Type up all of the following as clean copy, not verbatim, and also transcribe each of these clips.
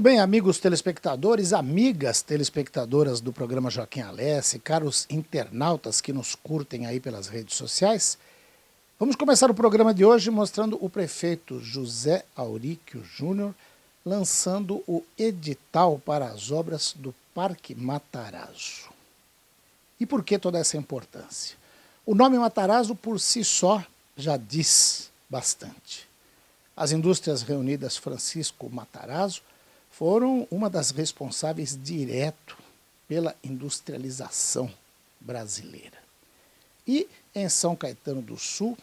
bem, amigos telespectadores, amigas telespectadoras do programa Joaquim Alessi, caros internautas que nos curtem aí pelas redes sociais. Vamos começar o programa de hoje mostrando o prefeito José Auríquio Júnior lançando o edital para as obras do Parque Matarazzo. E por que toda essa importância? O nome Matarazzo por si só já diz bastante. As indústrias reunidas Francisco Matarazzo foram uma das responsáveis direto pela industrialização brasileira. E em São Caetano do Sul,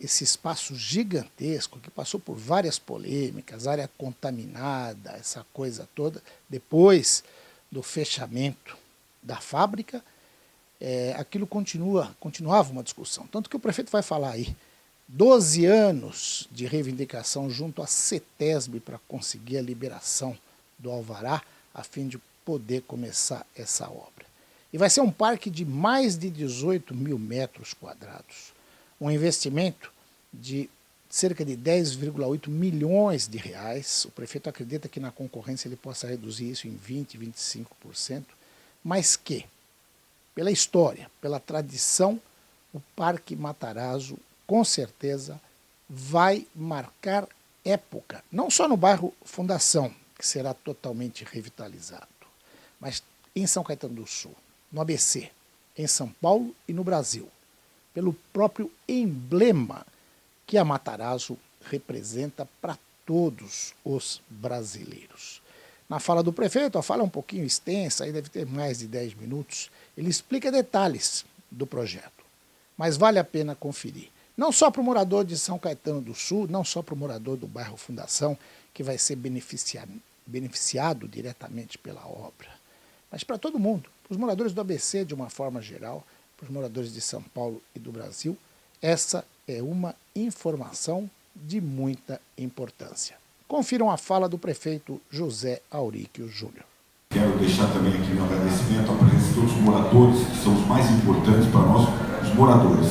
esse espaço gigantesco que passou por várias polêmicas, área contaminada, essa coisa toda, depois do fechamento da fábrica, aquilo continuava uma discussão. Tanto que o prefeito vai falar aí, 12 anos de reivindicação junto à CETESB para conseguir a liberação do alvará, a fim de poder começar essa obra. E vai ser um parque de mais de 18 mil metros quadrados. Um investimento de cerca de 10,8 milhões de reais. O prefeito acredita que na concorrência ele possa reduzir isso em 20%, 25%, mas que, pela história, pela tradição, o Parque Matarazzo, com certeza, vai marcar época, não só no bairro Fundação, que será totalmente revitalizado, mas em São Caetano do Sul, no ABC, em São Paulo e no Brasil, pelo próprio emblema que a Matarazzo representa para todos os brasileiros. Na fala do prefeito, a fala é um pouquinho extensa, aí deve ter mais de 10 minutos, ele explica detalhes do projeto, mas vale a pena conferir. Não só para o morador de São Caetano do Sul, não só para o morador do bairro Fundação, que vai ser beneficiado diretamente pela obra, mas para todo mundo, para os moradores do ABC de uma forma geral, para os moradores de São Paulo e do Brasil, essa é uma informação de muita importância. Confiram a fala do prefeito José Auríquio Júnior. Quero deixar também aqui meu agradecimento à presença de todos os moradores, que são os mais importantes para nós, os moradores.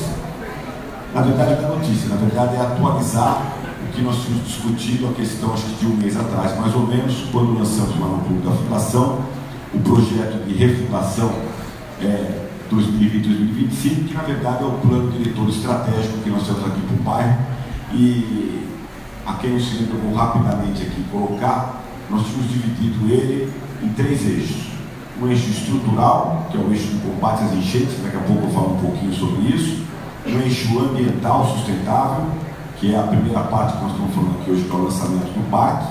Na verdade, não é notícia, na verdade é atualizar o que nós tínhamos discutido, a questão acho que de um mês atrás, mais ou menos, quando lançamos lá no Clube da Fundação, o projeto de refundação 2020-2025, que na verdade é o plano diretor estratégico que nós temos aqui para o bairro. E a quem eu se lembra, vou rapidamente aqui colocar, nós tínhamos dividido ele em 3 eixos. Um eixo estrutural, que é o eixo de combate às enchentes, daqui a pouco eu falo um pouquinho sobre isso. Um eixo ambiental sustentável, que é a primeira parte que nós estamos falando aqui hoje, que é o lançamento do parque.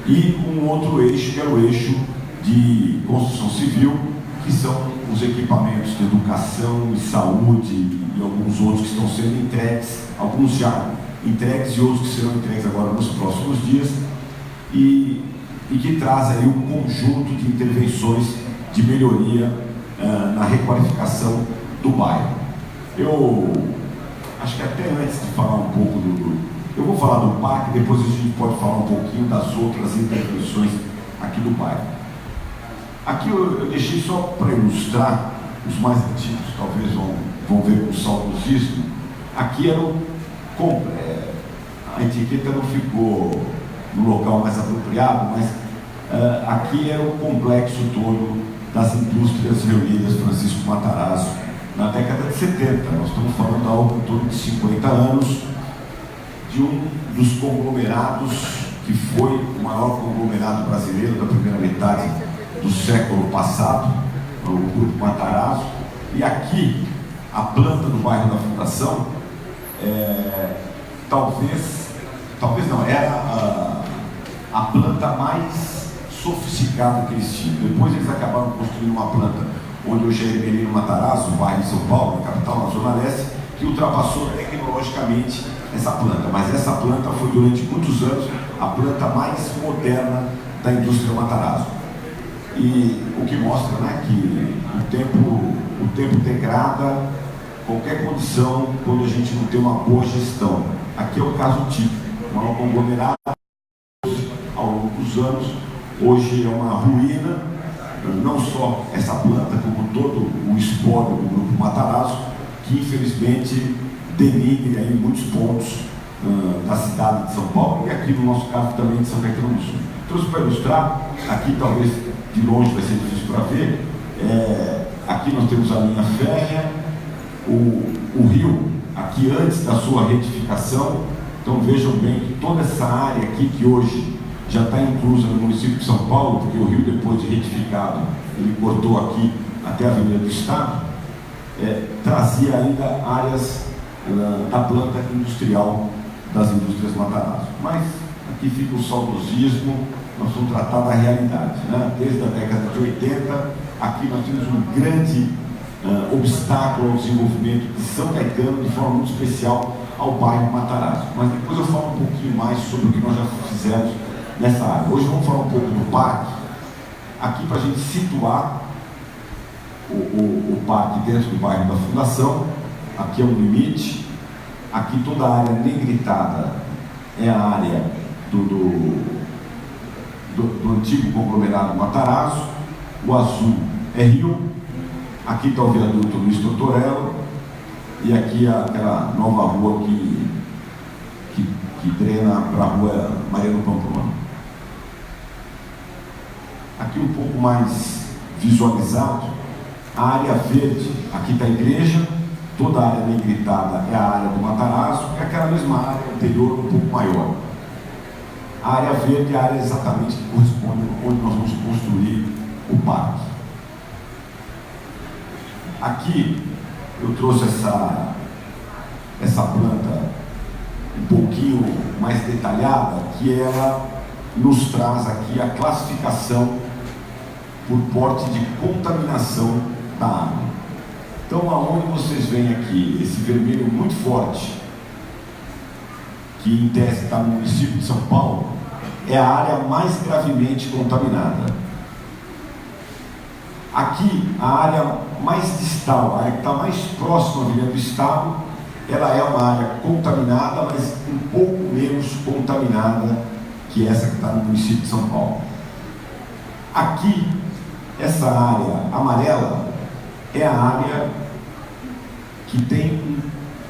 E um outro eixo, que é o eixo de construção civil, que são os equipamentos de educação e saúde e alguns outros que estão sendo entregues, alguns já entregues e outros que serão entregues agora nos próximos dias, e que traz aí um conjunto de intervenções de melhoria na requalificação do bairro. Eu acho que até antes de falar um pouco eu vou falar do parque, depois a gente pode falar um pouquinho das outras intervenções aqui do bairro. Aqui eu deixei só para ilustrar, os mais antigos talvez vão ver com saudosismo. Aqui era a etiqueta não ficou no local mais apropriado, mas aqui era o complexo todo das indústrias reunidas Francisco Matarazzo, na década de 70, nós estamos falando de algo em torno de 50 anos, de um dos conglomerados que foi o maior conglomerado brasileiro da primeira metade do século passado, o Grupo Matarazzo. E aqui, a planta do bairro da Fundação, talvez não, era a planta mais sofisticada que eles tinham. Depois eles acabaram construindo uma planta onde hoje é Hermelino Matarazzo, bairro de São Paulo, na capital, na Zona Leste, que ultrapassou tecnologicamente essa planta. Mas essa planta foi durante muitos anos a planta mais moderna da indústria Matarazzo. E o que mostra, né, que o tempo degrada qualquer condição quando a gente não tem uma boa gestão. Aqui é o caso típico, o maior conglomerado ao longo dos anos, hoje é uma ruína. Não só essa planta, como todo o espólio do Grupo Matarazzo, que infelizmente denigre aí muitos pontos da cidade de São Paulo e aqui no nosso caso também de São Caetano do Sul. Trouxe para ilustrar, aqui talvez de longe vai ser difícil para ver, aqui nós temos a linha férrea, o rio, aqui antes da sua retificação. Então vejam bem que toda essa área aqui que hoje já está inclusa no município de São Paulo, porque o rio, depois de retificado, ele cortou aqui até a Avenida do Estado, trazia ainda áreas da planta industrial das indústrias Matarazzo. Mas aqui fica o saudosismo, nós vamos tratar da realidade, né? Desde a década de 80, aqui nós temos um grande obstáculo ao desenvolvimento de São Caetano, de forma muito especial ao bairro Matarazzo. Mas depois eu falo um pouquinho mais sobre o que nós já fizemos nessa área. Hoje vamos falar um pouco do parque, aqui para a gente situar o parque dentro do bairro da Fundação. Aqui é um limite, aqui toda a área negritada é a área do antigo conglomerado Matarazzo, o azul é rio, aqui está o viaduto Luiz Tortorello, e aqui aquela nova rua que drena para a rua Mariano Pamplona. Aqui um pouco mais visualizado, a área verde, aqui está a igreja, toda a área negritada é a área do Matarazzo, e aquela mesma área anterior um pouco maior. A área verde é a área exatamente que corresponde onde nós vamos construir o parque. Aqui eu trouxe essa planta um pouquinho mais detalhada, que ela nos traz aqui a classificação por porte de contaminação da água. Então, aonde vocês veem aqui esse vermelho muito forte, que em tese está no município de São Paulo, é a área mais gravemente contaminada. Aqui, a área mais distal, a área que está mais próxima à Avenida do Estado, ela é uma área contaminada, mas um pouco menos contaminada que essa que está no município de São Paulo. Aqui, essa área amarela é a área que tem um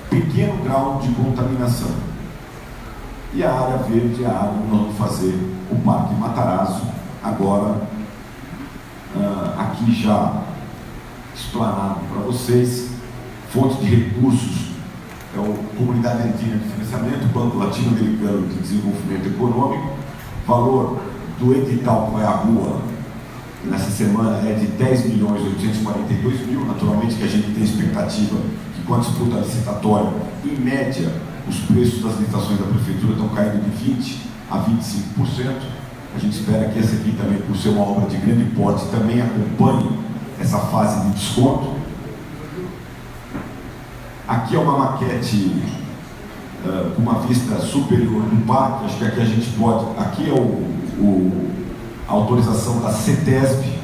pequeno grau de contaminação. E a área verde é a área onde nós vamos fazer o Parque Matarazzo, agora aqui já explanado para vocês. Fonte de recursos é a Comunidade Andina de Financiamento, Banco Latino-Americano de Desenvolvimento Econômico. Valor do edital que vai à rua nessa semana é de 10.842.000. Naturalmente que a gente tem expectativa que, com a disputa licitatória, em média, os preços das licitações da Prefeitura estão caindo de 20% a 25%. A gente espera que essa aqui também, por ser uma obra de grande porte, também acompanhe essa fase de desconto. Aqui é uma maquete com uma vista superior do parque. Acho que aqui a gente pode... Aqui é a autorização da CETESB,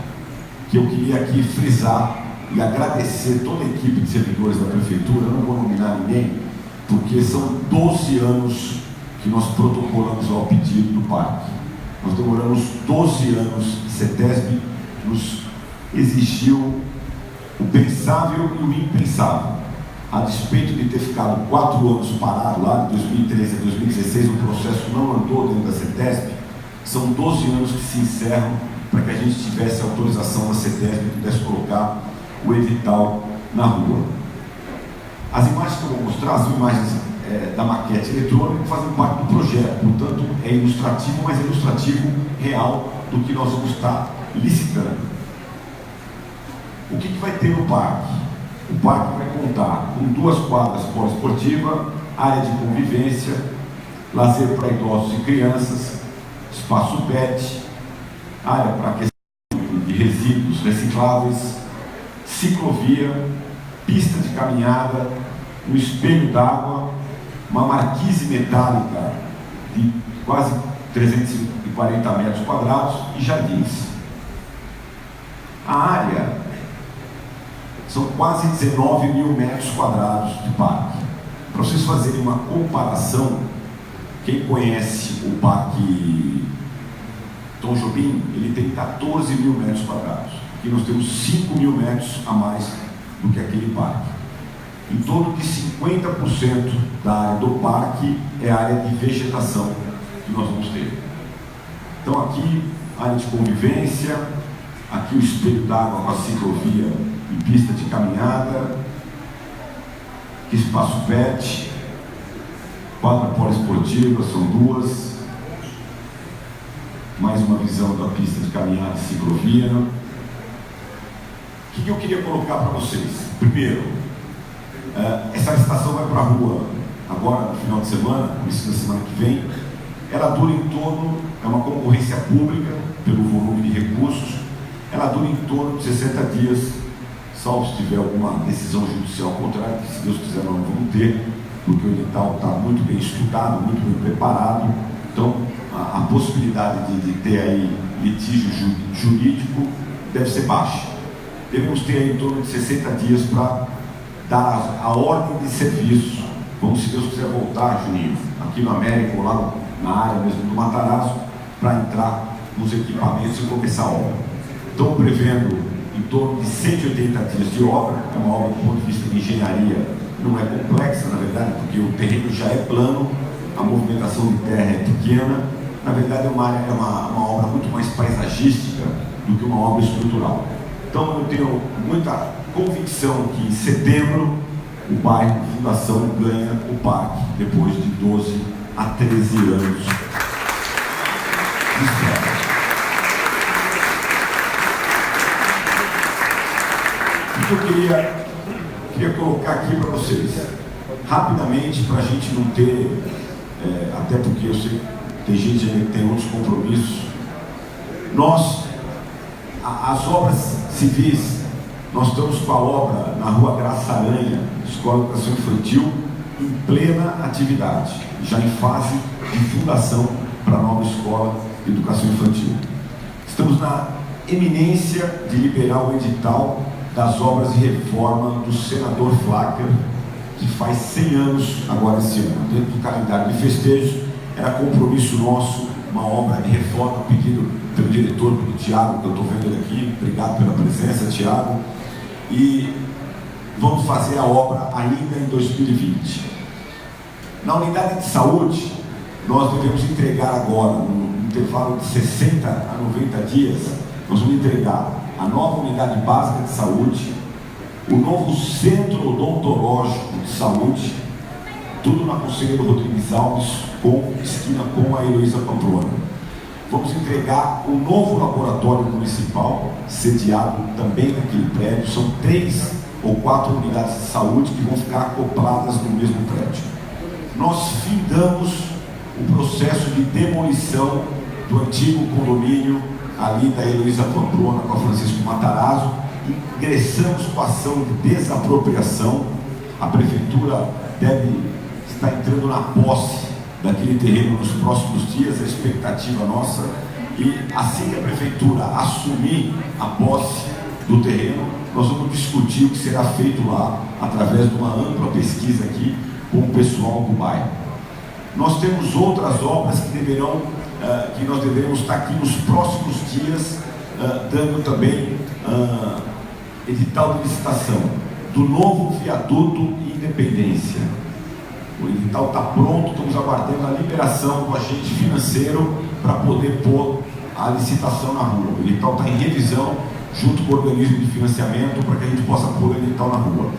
que eu queria aqui frisar e agradecer toda a equipe de servidores da Prefeitura. Eu não vou nominar ninguém, porque são 12 anos que nós protocolamos ao pedido do parque. Nós demoramos 12 anos, CETESB nos exigiu o pensável e o impensável. A despeito de ter ficado 4 anos parado lá, de 2013 a 2016, o processo não andou dentro da CETESB. São 12 anos que se encerram para que a gente tivesse a autorização da CETESB e pudesse colocar o edital na rua. As imagens que eu vou mostrar são imagens da maquete eletrônica que fazem parte do projeto, portanto é ilustrativo, mas é ilustrativo real do que nós vamos estar licitando. O que vai ter no parque? O parque vai contar com 2 quadras poliesportivas, área de convivência, lazer para idosos e crianças, espaço PET, área para aquecimento de resíduos recicláveis, ciclovia, pista de caminhada, um espelho d'água, uma marquise metálica de quase 340 metros quadrados e jardins. A área são quase 19.000 metros quadrados de parque. Para vocês fazerem uma comparação, quem conhece o Parque Tom Jobim, ele tem 14.000 metros quadrados. Aqui nós temos 5.000 metros a mais do que aquele parque. em torno de 50% da área do parque é área de vegetação que nós vamos ter. Então aqui, área de convivência, aqui o espelho d'água com a ciclovia e pista de caminhada, aqui espaço pet, quadra poliesportiva, são duas, mais uma visão da pista de caminhada e ciclovia. O que eu queria colocar para vocês? Primeiro, essa estação vai para a rua agora no final de semana, começo da semana que vem. Ela dura em torno, é uma concorrência pública pelo volume de recursos, ela dura em torno de 60 dias, salvo se tiver alguma decisão judicial contrária, que se Deus quiser nós não vamos ter, porque o edital está muito bem estudado, muito bem preparado. Então a possibilidade de ter aí litígio jurídico deve ser baixa. Devemos ter aí em torno de 60 dias para dar a ordem de serviço. Vamos, se Deus quiser, voltar, Juninho, aqui no América ou lá na área mesmo do Matarazzo, para entrar nos equipamentos e começar a obra. Estão prevendo em torno de 180 dias de obra. É uma obra do ponto de vista de engenharia, não é complexa, na verdade, porque o terreno já é plano, a movimentação de terra é pequena. Na verdade, é uma obra muito mais paisagística do que uma obra estrutural. Então, eu tenho muita convicção que em setembro o bairro Fundação ganha o parque, depois de 12 a 13 anos de espera. O que eu queria colocar aqui para vocês, rapidamente, para a gente não ter, até porque eu sei que tem gente que tem outros compromissos. As obras civis, nós estamos com a obra na Rua Graça Aranha, Escola de Educação Infantil, em plena atividade, já em fase de fundação para a nova Escola de Educação Infantil. Estamos na eminência de liberar o edital das obras de reforma do Senador Flacker, que faz 100 anos agora esse ano. Dentro do calendário de festejos, era compromisso nosso, uma obra de reforma, pedido pelo diretor, pelo Tiago, que eu estou vendo ele aqui. Obrigado pela presença, Tiago. E vamos fazer a obra ainda em 2020. Na unidade de saúde, nós devemos entregar agora, no intervalo de 60 a 90 dias, nós vamos entregar a nova unidade básica de saúde, o novo centro odontológico de saúde, tudo na Conselheiro Rodrigues Alves, com esquina com a Heloísa Pamplona. Vamos entregar o novo laboratório municipal, sediado também naquele prédio. São 3 ou 4 unidades de saúde que vão ficar acopladas no mesmo prédio. Nós findamos o processo de demolição do antigo condomínio ali da Heloísa Pamplona com a Francisco Matarazzo. Ingressamos com a ação de desapropriação. A prefeitura deve estar entrando na posse daquele terreno nos próximos dias, a expectativa nossa. E assim que a prefeitura assumir a posse do terreno, nós vamos discutir o que será feito lá, através de uma ampla pesquisa aqui com o pessoal do bairro. Nós temos outras obras que nós devemos estar aqui nos próximos dias, dando também edital de licitação do novo viaduto Independência. O edital está pronto, estamos aguardando a liberação do agente financeiro para poder pôr a licitação na rua. O edital está em revisão junto com o organismo de financiamento para que a gente possa pôr o edital na rua.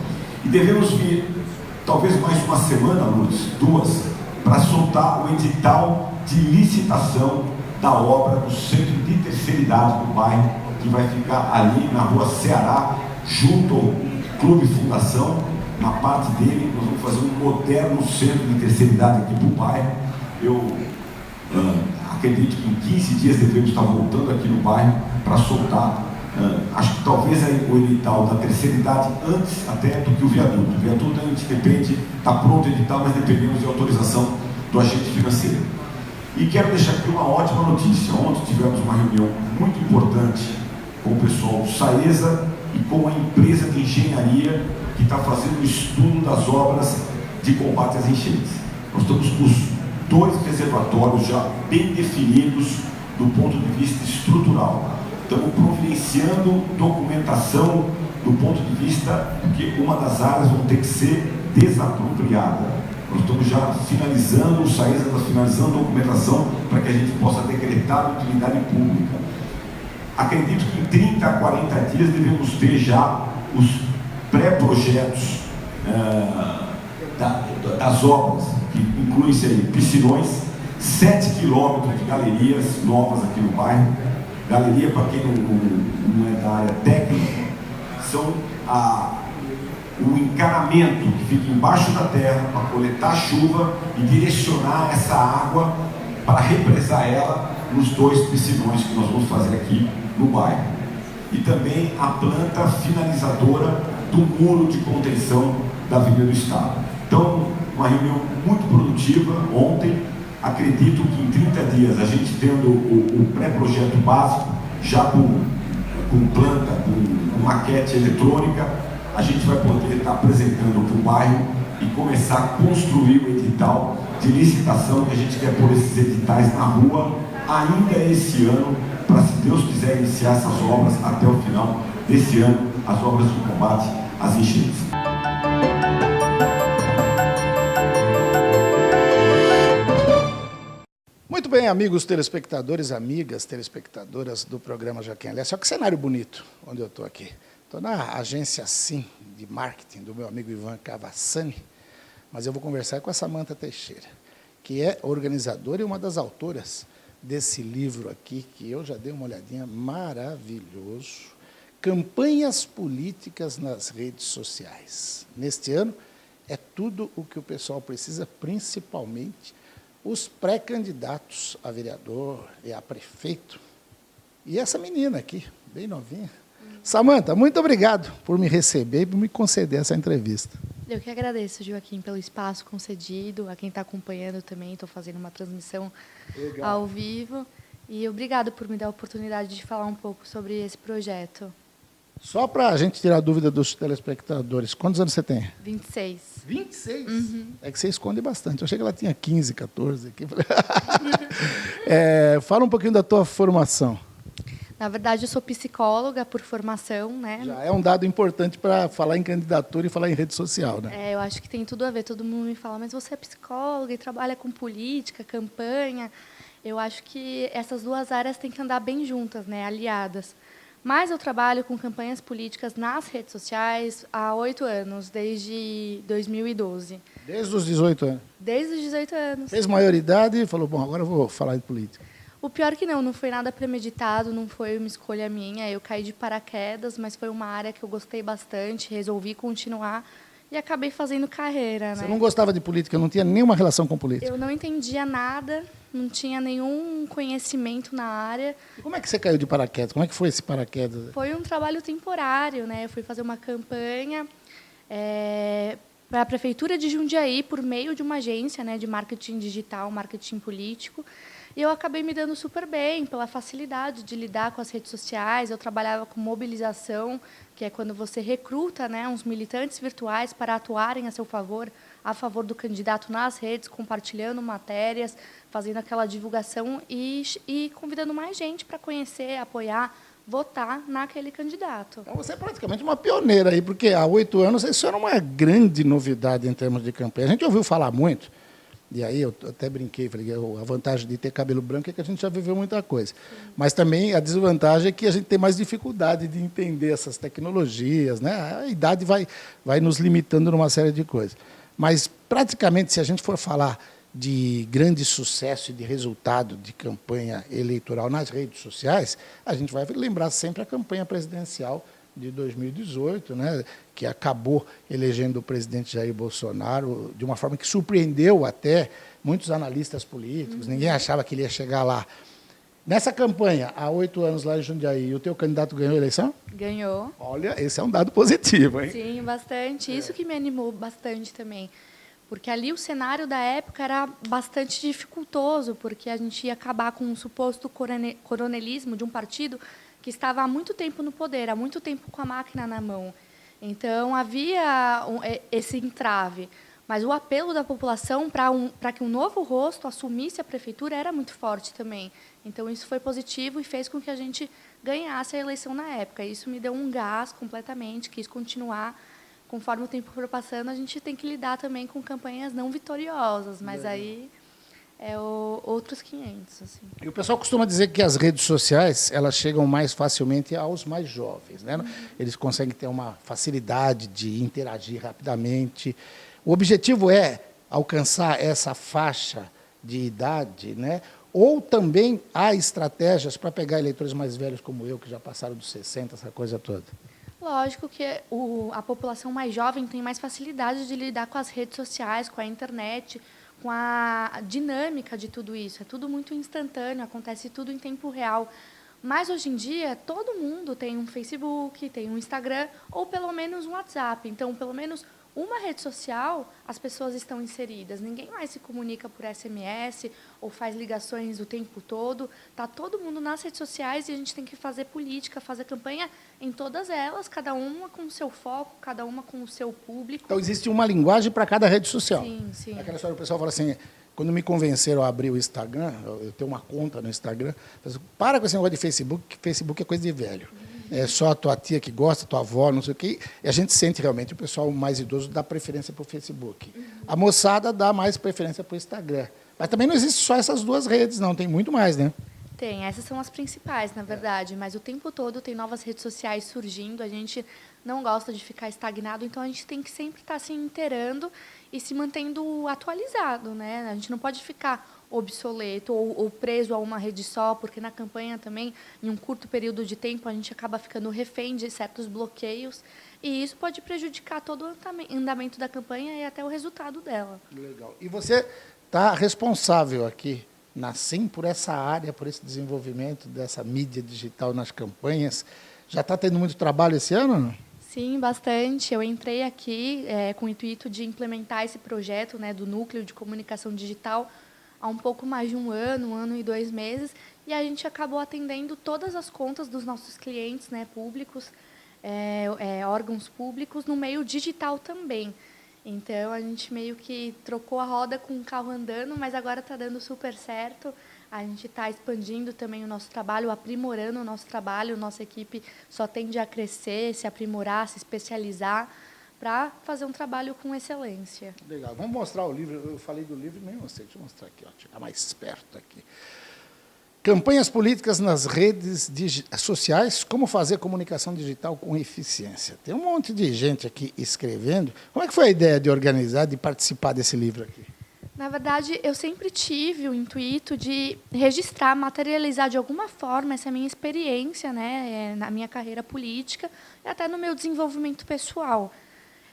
E devemos vir, talvez mais uma semana, Lourdes, 2, para soltar o edital de licitação da obra do Centro de Terceira Idade do bairro, que vai ficar ali na rua Ceará, junto ao Clube Fundação. Na parte dele, nós vamos fazer um moderno centro de terceira idade aqui para o bairro. Eu acredito que em 15 dias devemos estar voltando aqui no bairro para soltar. Acho que talvez o edital da terceira idade antes até do que o viaduto. O viaduto a gente depende, está pronto o edital, mas dependemos de autorização do agente financeiro. E quero deixar aqui uma ótima notícia. Ontem tivemos uma reunião muito importante com o pessoal do SAESA e com a empresa de engenharia que está fazendo o estudo das obras de combate às enchentes. Nós estamos com os 2 reservatórios já bem definidos do ponto de vista estrutural. Estamos providenciando documentação do ponto de vista que uma das áreas vão ter que ser desapropriada. Nós estamos já finalizando, o SAESA está finalizando a documentação para que a gente possa decretar a utilidade pública. Acredito que em 30 a 40 dias devemos ter já os pré-projetos das obras, que incluem-se aí piscinões, 7 quilômetros de galerias novas aqui no bairro. Galeria, para quem não é da área técnica, são o encanamento que fica embaixo da terra para coletar a chuva e direcionar essa água para represar ela nos 2 piscinões que nós vamos fazer aqui no bairro. E também a planta finalizadora do muro de contenção da Avenida do Estado. Então, uma reunião muito produtiva ontem. Acredito que em 30 dias, a gente tendo o pré-projeto básico, já com planta, com maquete eletrônica, a gente vai poder estar apresentando para o bairro e começar a construir o edital de licitação, que a gente quer pôr esses editais na rua ainda esse ano, para, se Deus quiser, iniciar essas obras até o final desse ano, as obras de combate às enchentes. Muito bem, amigos telespectadores, amigas telespectadoras do programa Joaquim Alessi. Olha que cenário bonito onde eu estou aqui. Estou na agência SIM de marketing do meu amigo Ivan Cavassani, mas eu vou conversar com a Samantha Teixeira, que é organizadora e uma das autoras desse livro aqui, que eu já dei uma olhadinha, maravilhoso. Campanhas políticas nas redes sociais. Neste ano, é tudo o que o pessoal precisa, principalmente os pré-candidatos a vereador e a prefeito. E essa menina aqui, bem novinha. Samantha, muito obrigado por me receber e por me conceder essa entrevista. Eu que agradeço, Joaquim, pelo espaço concedido, a quem está acompanhando também, estou fazendo uma transmissão ao vivo. E obrigado por me dar a oportunidade de falar um pouco sobre esse projeto. Só para a gente tirar a dúvida dos telespectadores, quantos anos você tem? 26. 26? Uhum. É que você esconde bastante. Eu achei que ela tinha 15, 14. Aqui. Fala um pouquinho da tua formação. Na verdade, eu sou psicóloga por formação, né? Já é um dado importante para falar em candidatura e falar em rede social, né? Eu acho que tem tudo a ver. Todo mundo me fala, mas você é psicóloga e trabalha com política, campanha. Eu acho que essas duas áreas têm que andar bem juntas, né? Aliadas. Mas eu trabalho com campanhas políticas nas redes sociais há 8 anos, desde 2012. Desde os 18 anos? Desde os 18 anos. Fez maioridade e falou, bom, agora eu vou falar de política. O pior que não foi nada premeditado, não foi uma escolha minha. Eu caí de paraquedas, mas foi uma área que eu gostei bastante, resolvi continuar e acabei fazendo carreira. Você né? não gostava de política, não tinha nenhuma relação com política? Eu não entendia nada, não tinha nenhum conhecimento na área. E como é que você caiu de paraquedas? Como é que foi esse paraquedas? Foi um trabalho temporário, né? Eu fui fazer uma campanha para a Prefeitura de Jundiaí por meio de uma agência, né, de marketing digital, marketing político. E eu acabei me dando super bem pela facilidade de lidar com as redes sociais. Eu trabalhava com mobilização, que é quando você recruta, né, uns militantes virtuais para atuarem a favor do candidato nas redes, compartilhando matérias, fazendo aquela divulgação e convidando mais gente para conhecer, apoiar, votar naquele candidato. Então você é praticamente uma pioneira aí, porque há 8 anos isso era uma grande novidade em termos de campanha. A gente ouviu falar muito. E aí eu até brinquei, falei, a vantagem de ter cabelo branco é que a gente já viveu muita coisa. Sim. Mas também a desvantagem é que a gente tem mais dificuldade de entender essas tecnologias, né? A idade vai nos limitando numa série de coisas. Mas, praticamente, se a gente for falar de grande sucesso e de resultado de campanha eleitoral nas redes sociais, a gente vai lembrar sempre a campanha presidencial de 2018, né, que acabou elegendo o presidente Jair Bolsonaro de uma forma que surpreendeu até muitos analistas políticos. Ninguém achava que ele ia chegar lá. Nessa campanha, há 8 anos lá em Jundiaí, o teu candidato ganhou a eleição? Ganhou. Olha, esse é um dado positivo, hein? Sim, bastante. Isso que me animou bastante também. Porque ali o cenário da época era bastante dificultoso, porque a gente ia acabar com um suposto coronelismo de um partido que estava há muito tempo no poder, há muito tempo com a máquina na mão. Então, havia esse entrave. Mas o apelo da população para que um novo rosto assumisse a prefeitura era muito forte também. Então, isso foi positivo e fez com que a gente ganhasse a eleição na época. Isso me deu um gás completamente, quis continuar. Conforme o tempo for passando, a gente tem que lidar também com campanhas não vitoriosas, mas aí outros 500. Assim. E o pessoal costuma dizer que as redes sociais elas chegam mais facilmente aos mais jovens, né? Eles conseguem ter uma facilidade de interagir rapidamente. O objetivo é alcançar essa faixa de idade, né? Ou também há estratégias para pegar eleitores mais velhos como eu, que já passaram dos 60, essa coisa toda? Lógico que a população mais jovem tem mais facilidade de lidar com as redes sociais, com a internet, com a dinâmica de tudo isso. É tudo muito instantâneo, acontece tudo em tempo real. Mas, hoje em dia, todo mundo tem um Facebook, tem um Instagram, ou pelo menos um WhatsApp. Então, pelo menos uma rede social, as pessoas estão inseridas. Ninguém mais se comunica por SMS ou faz ligações o tempo todo. Está todo mundo nas redes sociais e a gente tem que fazer política, fazer campanha em todas elas, cada uma com o seu foco, cada uma com o seu público. Então, existe uma linguagem para cada rede social. Sim, sim. Aquela história, o pessoal fala assim, quando me convenceram a abrir o Instagram, eu tenho uma conta no Instagram, para com esse negócio de Facebook, que Facebook é coisa de velho. É só a tua tia que gosta, a tua avó, não sei o quê. E a gente sente realmente, o pessoal mais idoso dá preferência para o Facebook. A moçada dá mais preferência para o Instagram. Mas também não existe só essas duas redes, não. Tem muito mais, né? Tem, essas são as principais, na verdade. Mas o tempo todo tem novas redes sociais surgindo. A gente não gosta de ficar estagnado, então a gente tem que sempre estar se inteirando e se mantendo atualizado, né? A gente não pode ficar obsoleto ou preso a uma rede só, porque na campanha também, em um curto período de tempo, a gente acaba ficando refém de certos bloqueios e isso pode prejudicar todo o andamento da campanha e até o resultado dela. Legal. E você está responsável aqui na SIM por essa área, por esse desenvolvimento dessa mídia digital nas campanhas. Já está tendo muito trabalho esse ano, não? Sim, bastante. Eu entrei aqui com o intuito de implementar esse projeto, né, do Núcleo de Comunicação Digital há um pouco mais de um ano e 2 meses, e a gente acabou atendendo todas as contas dos nossos clientes, né, públicos, órgãos públicos, no meio digital também. Então, a gente meio que trocou a roda com o carro andando, mas agora está dando super certo. A gente está expandindo também o nosso trabalho, aprimorando o nosso trabalho. Nossa equipe só tende a crescer, se aprimorar, se especializar para fazer um trabalho com excelência. Legal. Vamos mostrar o livro. Eu falei do livro, nem mostrei. Deixa eu mostrar aqui, ó, ficar mais esperto aqui. Campanhas políticas nas redes sociais, como fazer comunicação digital com eficiência. Tem um monte de gente aqui escrevendo. Como é que foi a ideia de organizar, de participar desse livro aqui? Na verdade, eu sempre tive o intuito de registrar, materializar de alguma forma essa minha experiência, né, na minha carreira política e até no meu desenvolvimento pessoal.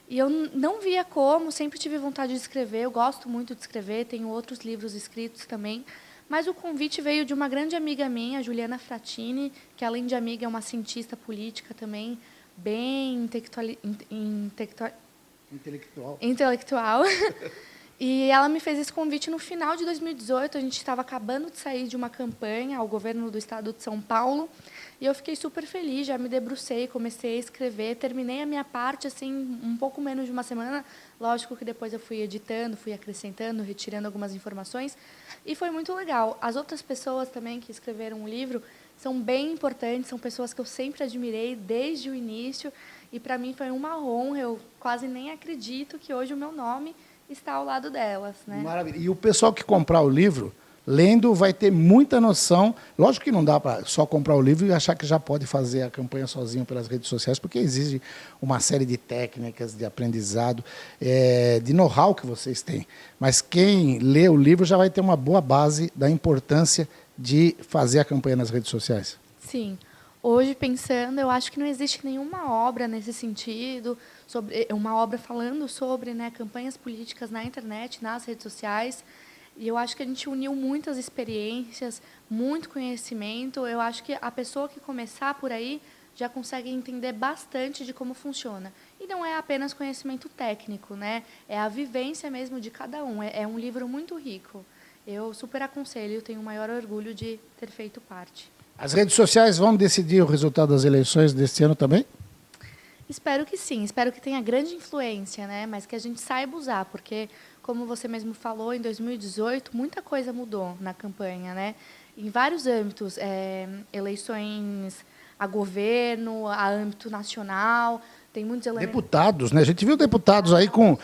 E eu não via como, sempre tive vontade de escrever, eu gosto muito de escrever, tenho outros livros escritos também, mas o convite veio de uma grande amiga minha, Juliana Fratini, que além de amiga é uma cientista política também, bem intelectual. E ela me fez esse convite no final de 2018, a gente estava acabando de sair de uma campanha ao governo do estado de São Paulo, e eu fiquei super feliz, já me debrucei, comecei a escrever, terminei a minha parte assim um pouco menos de uma semana, lógico que depois eu fui editando, fui acrescentando, retirando algumas informações, e foi muito legal. As outras pessoas também que escreveram o livro são bem importantes, são pessoas que eu sempre admirei desde o início, e para mim foi uma honra, eu quase nem acredito que hoje o meu nome está ao lado delas, né? Maravilha. E o pessoal que comprar o livro, lendo, vai ter muita noção. Lógico que não dá para só comprar o livro e achar que já pode fazer a campanha sozinho pelas redes sociais, porque exige uma série de técnicas, de aprendizado, de know-how que vocês têm. Mas quem lê o livro já vai ter uma boa base da importância de fazer a campanha nas redes sociais. Sim. Hoje, pensando, eu acho que não existe nenhuma obra nesse sentido, uma obra falando sobre, né, campanhas políticas na internet, nas redes sociais. E eu acho que a gente uniu muitas experiências, muito conhecimento. Eu acho que a pessoa que começar por aí já consegue entender bastante de como funciona. E não é apenas conhecimento técnico, né? É a vivência mesmo de cada um. É um livro muito rico. Eu super aconselho, tenho o maior orgulho de ter feito parte. As redes sociais vão decidir o resultado das eleições deste ano também? Espero que sim, espero que tenha grande influência, né? Mas que a gente saiba usar, porque, como você mesmo falou, em 2018, muita coisa mudou na campanha, né? Em vários âmbitos, eleições a governo, a âmbito nacional, tem muitos elementos... Deputados, né? A gente viu deputados aí com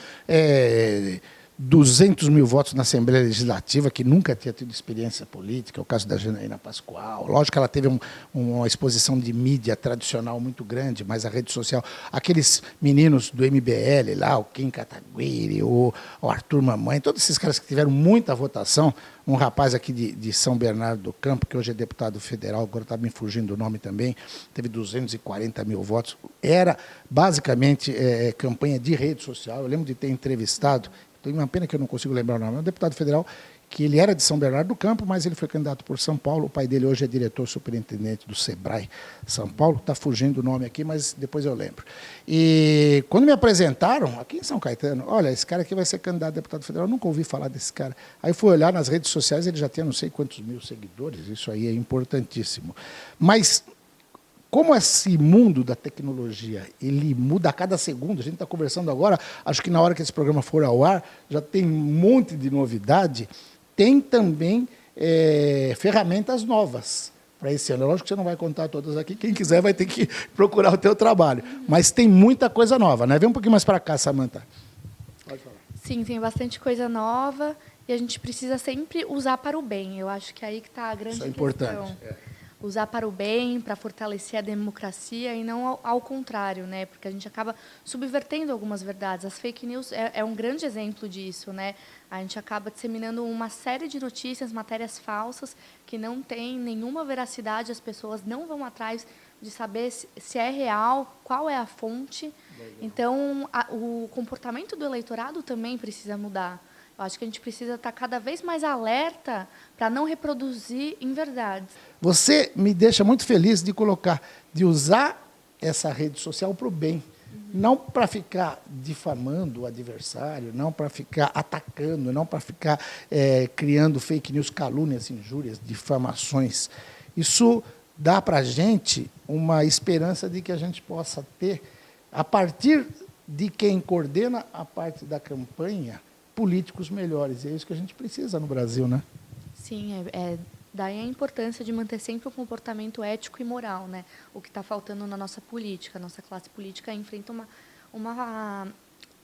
200 mil votos na Assembleia Legislativa, que nunca tinha tido experiência política, é o caso da Janaína Pascoal. Lógico que ela teve uma exposição de mídia tradicional muito grande, mas a rede social, aqueles meninos do MBL lá, o Kim Kataguiri, o Arthur Mamãe, todos esses caras que tiveram muita votação, um rapaz aqui de São Bernardo do Campo, que hoje é deputado federal, agora está me fugindo o nome também, teve 240 mil votos. Era basicamente campanha de rede social. Eu lembro de ter entrevistado, tem uma pena que eu não consigo lembrar o nome, é um deputado federal que ele era de São Bernardo do Campo, mas ele foi candidato por São Paulo. O pai dele hoje é diretor superintendente do Sebrae São Paulo. Está fugindo o nome aqui, mas depois eu lembro. E quando me apresentaram, aqui em São Caetano, olha, esse cara aqui vai ser candidato a deputado federal, eu nunca ouvi falar desse cara. Aí fui olhar nas redes sociais, ele já tinha não sei quantos mil seguidores, isso aí é importantíssimo. Mas como esse mundo da tecnologia, ele muda a cada segundo, a gente está conversando agora, acho que na hora que esse programa for ao ar, já tem um monte de novidade, tem também ferramentas novas para esse ano. Lógico que você não vai contar todas aqui, quem quiser vai ter que procurar o teu trabalho. Mas tem muita coisa nova, né? Vem um pouquinho mais para cá, Samantha. Pode falar. Sim, tem bastante coisa nova e a gente precisa sempre usar para o bem. Eu acho que é aí que está a grande questão. Isso é importante. Usar para o bem, para fortalecer a democracia e não ao contrário, né? Porque a gente acaba subvertendo algumas verdades. As fake news é um grande exemplo disso, né? A gente acaba disseminando uma série de notícias, matérias falsas que não têm nenhuma veracidade, as pessoas não vão atrás de saber se é real, qual é a fonte. Legal. Então, o comportamento do eleitorado também precisa mudar. Eu acho que a gente precisa estar cada vez mais alerta para não reproduzir inverdades. Você me deixa muito feliz de usar essa rede social para o bem. Não para ficar difamando o adversário, não para ficar atacando, não para ficar criando fake news, calúnias, injúrias, difamações. Isso dá para a gente uma esperança de que a gente possa ter, a partir de quem coordena a parte da campanha, políticos melhores. E é isso que a gente precisa no Brasil, né? Sim, daí a importância de manter sempre um comportamento ético e moral, né? O que está faltando na nossa política. A nossa classe política enfrenta uma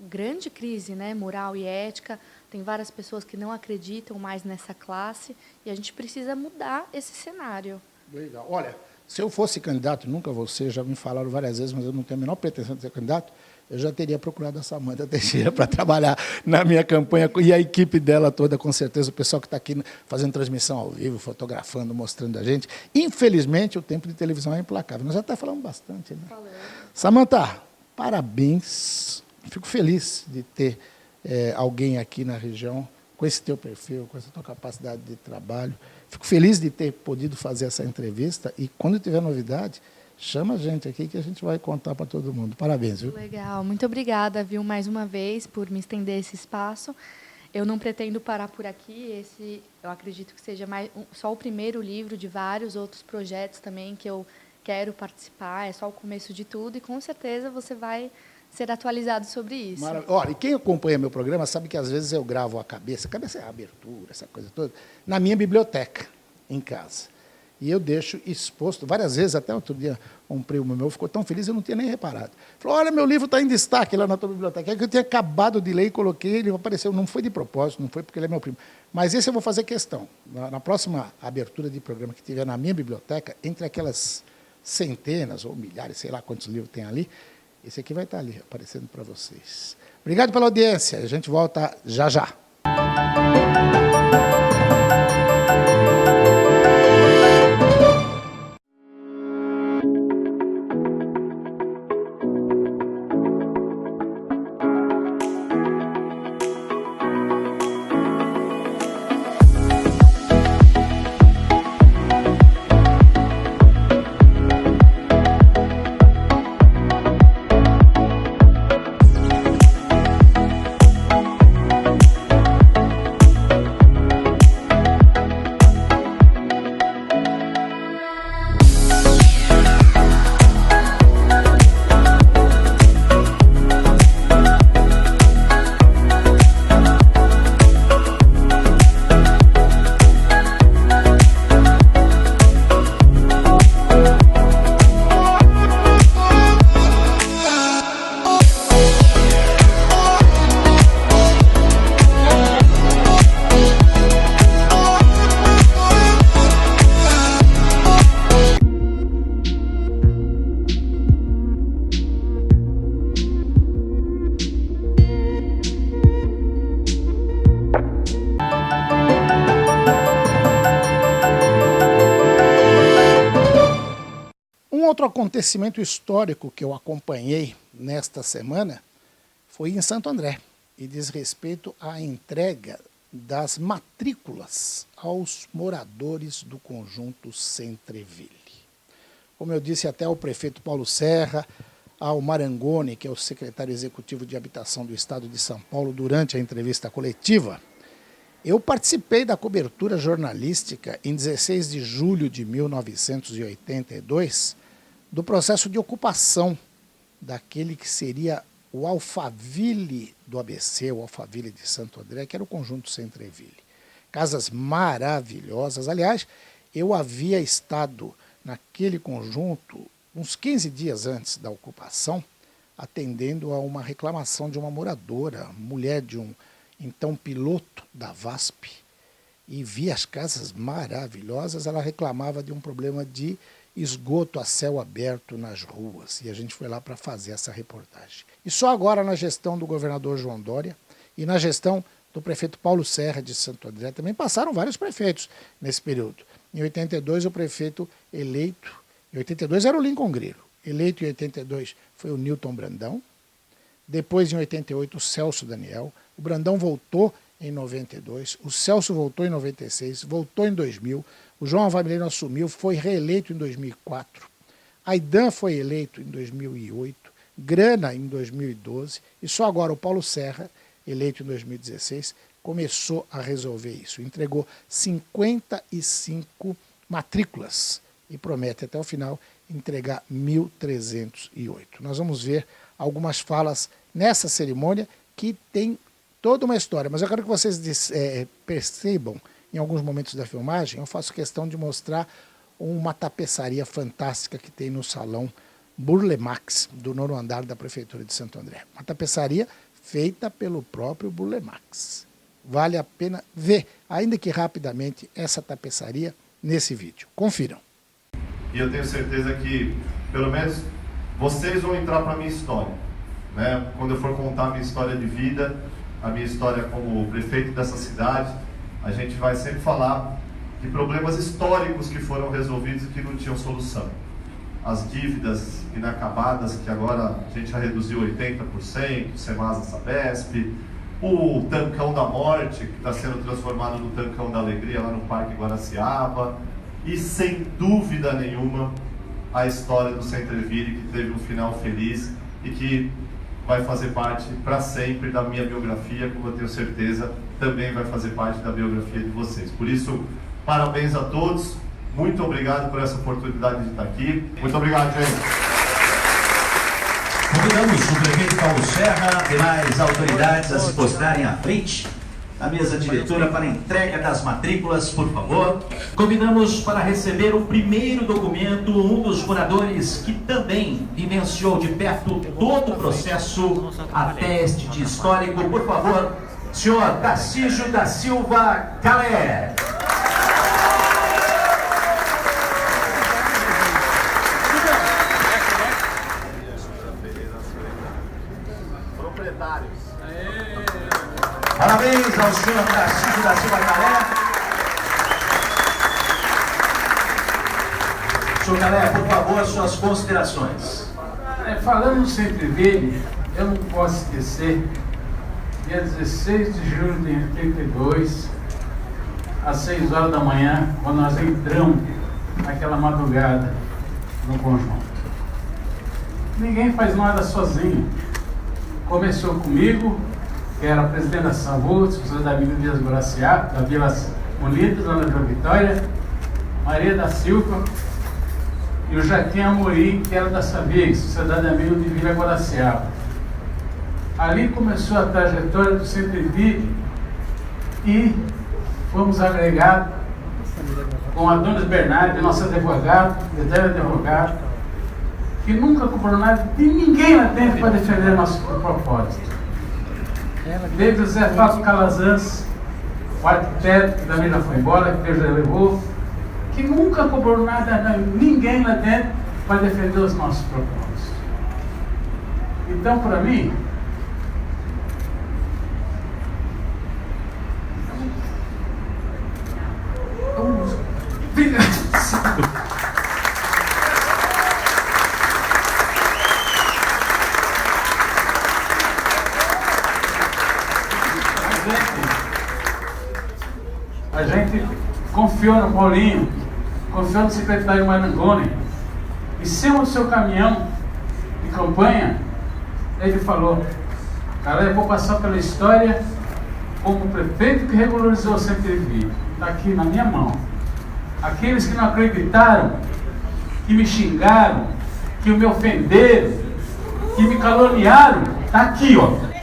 grande crise, né? Moral e ética. Tem várias pessoas que não acreditam mais nessa classe e a gente precisa mudar esse cenário. Legal. Olha, se eu fosse candidato, nunca vou ser, já me falaram várias vezes, mas eu não tenho a menor pretensão de ser candidato, eu já teria procurado a Samantha Teixeira para trabalhar na minha campanha, e a equipe dela toda, com certeza, o pessoal que está aqui fazendo transmissão ao vivo, fotografando, mostrando a gente. Infelizmente, o tempo de televisão é implacável. Nós já estamos falando bastante, né? Samantha, parabéns. Fico feliz de ter alguém aqui na região com esse teu perfil, com essa tua capacidade de trabalho. Fico feliz de ter podido fazer essa entrevista e, quando tiver novidade, chama a gente aqui que a gente vai contar para todo mundo. Parabéns, viu? Legal. Muito obrigada, viu, mais uma vez, por me estender esse espaço. Eu não pretendo parar por aqui. Eu acredito que seja só o primeiro livro de vários outros projetos também que eu quero participar. É só o começo de tudo e, com certeza, você vai ser atualizado sobre isso. Olha, e quem acompanha meu programa sabe que, às vezes, eu gravo a cabeça é a abertura, essa coisa toda, na minha biblioteca, em casa. E eu deixo exposto, várias vezes, até outro dia, um primo meu ficou tão feliz, eu não tinha nem reparado. Falou, olha, meu livro está em destaque lá na tua biblioteca. É que eu tinha acabado de ler e coloquei, ele apareceu. Não foi de propósito, não foi porque ele é meu primo. Mas esse eu vou fazer questão. Na próxima abertura de programa que tiver na minha biblioteca, entre aquelas centenas ou milhares, sei lá quantos livros tem ali, esse aqui vai estar ali, aparecendo para vocês. Obrigado pela audiência. A gente volta já já. outro acontecimento histórico que eu acompanhei nesta semana foi em Santo André e diz respeito à entrega das matrículas aos moradores do conjunto Centreville. Como eu disse até ao prefeito Paulo Serra, ao Marangoni, que é o secretário executivo de Habitação do Estado de São Paulo, durante a entrevista coletiva, eu participei da cobertura jornalística em 16 de julho de 1982 do processo de ocupação daquele que seria o Alphaville do ABC, o Alphaville de Santo André, que era o conjunto Centreville. Casas maravilhosas. Aliás, eu havia estado naquele conjunto uns 15 dias antes da ocupação, atendendo a uma reclamação de uma moradora, mulher de um então piloto da VASP, e vi as casas maravilhosas. Ela reclamava de um problema de esgoto a céu aberto nas ruas, e a gente foi lá para fazer essa reportagem. E só agora, na gestão do governador João Dória e na gestão do prefeito Paulo Serra de Santo André, também passaram vários prefeitos nesse período. Em 82, o prefeito eleito, em 82 era o Lincoln Grilo, eleito em 82 foi o Newton Brandão, depois em 88 o Celso Daniel, o Brandão voltou em 92, o Celso voltou em 96, voltou em 2000, o João Avarmelino assumiu, foi reeleito em 2004, Aidan foi eleito em 2008, Grana em 2012, e só agora o Paulo Serra, eleito em 2016, começou a resolver isso. Entregou 55 matrículas e promete até o final entregar 1.308. Nós vamos ver algumas falas nessa cerimônia que tem toda uma história, mas eu quero que vocês percebam, em alguns momentos da filmagem, eu faço questão de mostrar uma tapeçaria fantástica que tem no salão Burle Marx, do 9º andar da Prefeitura de Santo André. Uma tapeçaria feita pelo próprio Burle Marx. Vale a pena ver, ainda que rapidamente, essa tapeçaria nesse vídeo. Confiram. E eu tenho certeza que, pelo menos, vocês vão entrar para a minha história, né? Quando eu for contar a minha história de vida, a minha história como prefeito dessa cidade, a gente vai sempre falar de problemas históricos que foram resolvidos e que não tinham solução. As dívidas inacabadas, que agora a gente já reduziu 80%, Semasa Sabesp, o Tancão da Morte, que está sendo transformado no Tancão da Alegria, lá no Parque Guaraciaba, e sem dúvida nenhuma, a história do Centreville, que teve um final feliz e que vai fazer parte para sempre da minha biografia, como eu tenho certeza também vai fazer parte da biografia de vocês. Por isso, parabéns a todos, muito obrigado por essa oportunidade de estar aqui. Muito obrigado, gente. Convidamos o prefeito Paulo Serra, demais autoridades a se postarem à frente da mesa diretora para a entrega das matrículas, por favor. Convidamos para receber o primeiro documento um dos moradores que também vivenciou de perto todo o processo até este dia histórico. Por favor, senhor Tarcísio da Silva Calé. Parabéns ao senhor Tarcísio da Silva Calé. Senhor Calé, por favor, suas considerações. Falando sempre dele, eu não posso esquecer, dia 16 de julho de 82, às 6 horas da manhã, quando nós entramos naquela madrugada no conjunto. Ninguém faz nada sozinho. Começou comigo, que era presidente da SAMU, Sociedade Amiga Dias Guaraciaba, da Vila Unidos, lá na Vila Vitória, Maria da Silva e o Jaquim Amorim, que era da SABIG, Sociedade Amiga de Vila Guaraciaba. Ali começou a trajetória do Centreville e fomos agregados com a Dona Bernardi, nossa advogada, advogado, que nunca cobrou nada de ninguém lá dentro para defender nosso propósito. Desde o Zé Fábio Calazans, o arquiteto, que também já foi embora, que Deus já levou, que nunca cobrou nada a ninguém lá dentro para defender os nossos propósitos. Então, para mim, confiou no Paulinho, confiou no secretário Marangoni. Em cima do seu caminhão de campanha, ele falou: cara, eu vou passar pela história como o prefeito que regularizou o Sempre Vivo. Está aqui na minha mão. Aqueles que não acreditaram, que me xingaram, que me ofenderam, que me caluniaram, está aqui, ó.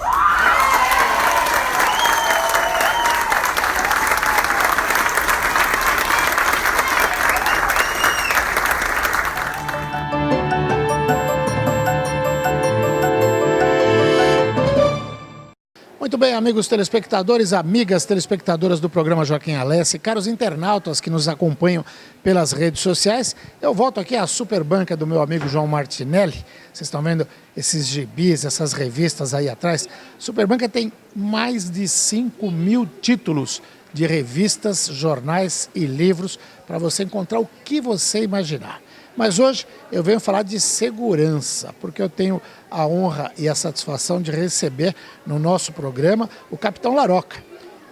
Muito bem, amigos telespectadores, amigas telespectadoras do programa Joaquim Alessi, caros internautas que nos acompanham pelas redes sociais, eu volto aqui à super banca do meu amigo João Martinelli. Vocês estão vendo esses gibis, essas revistas aí atrás? Super banca tem mais de 5.000 títulos de revistas, jornais e livros para você encontrar o que você imaginar. Mas hoje eu venho falar de segurança, porque eu tenho a honra e a satisfação de receber no nosso programa o Capitão Laroca,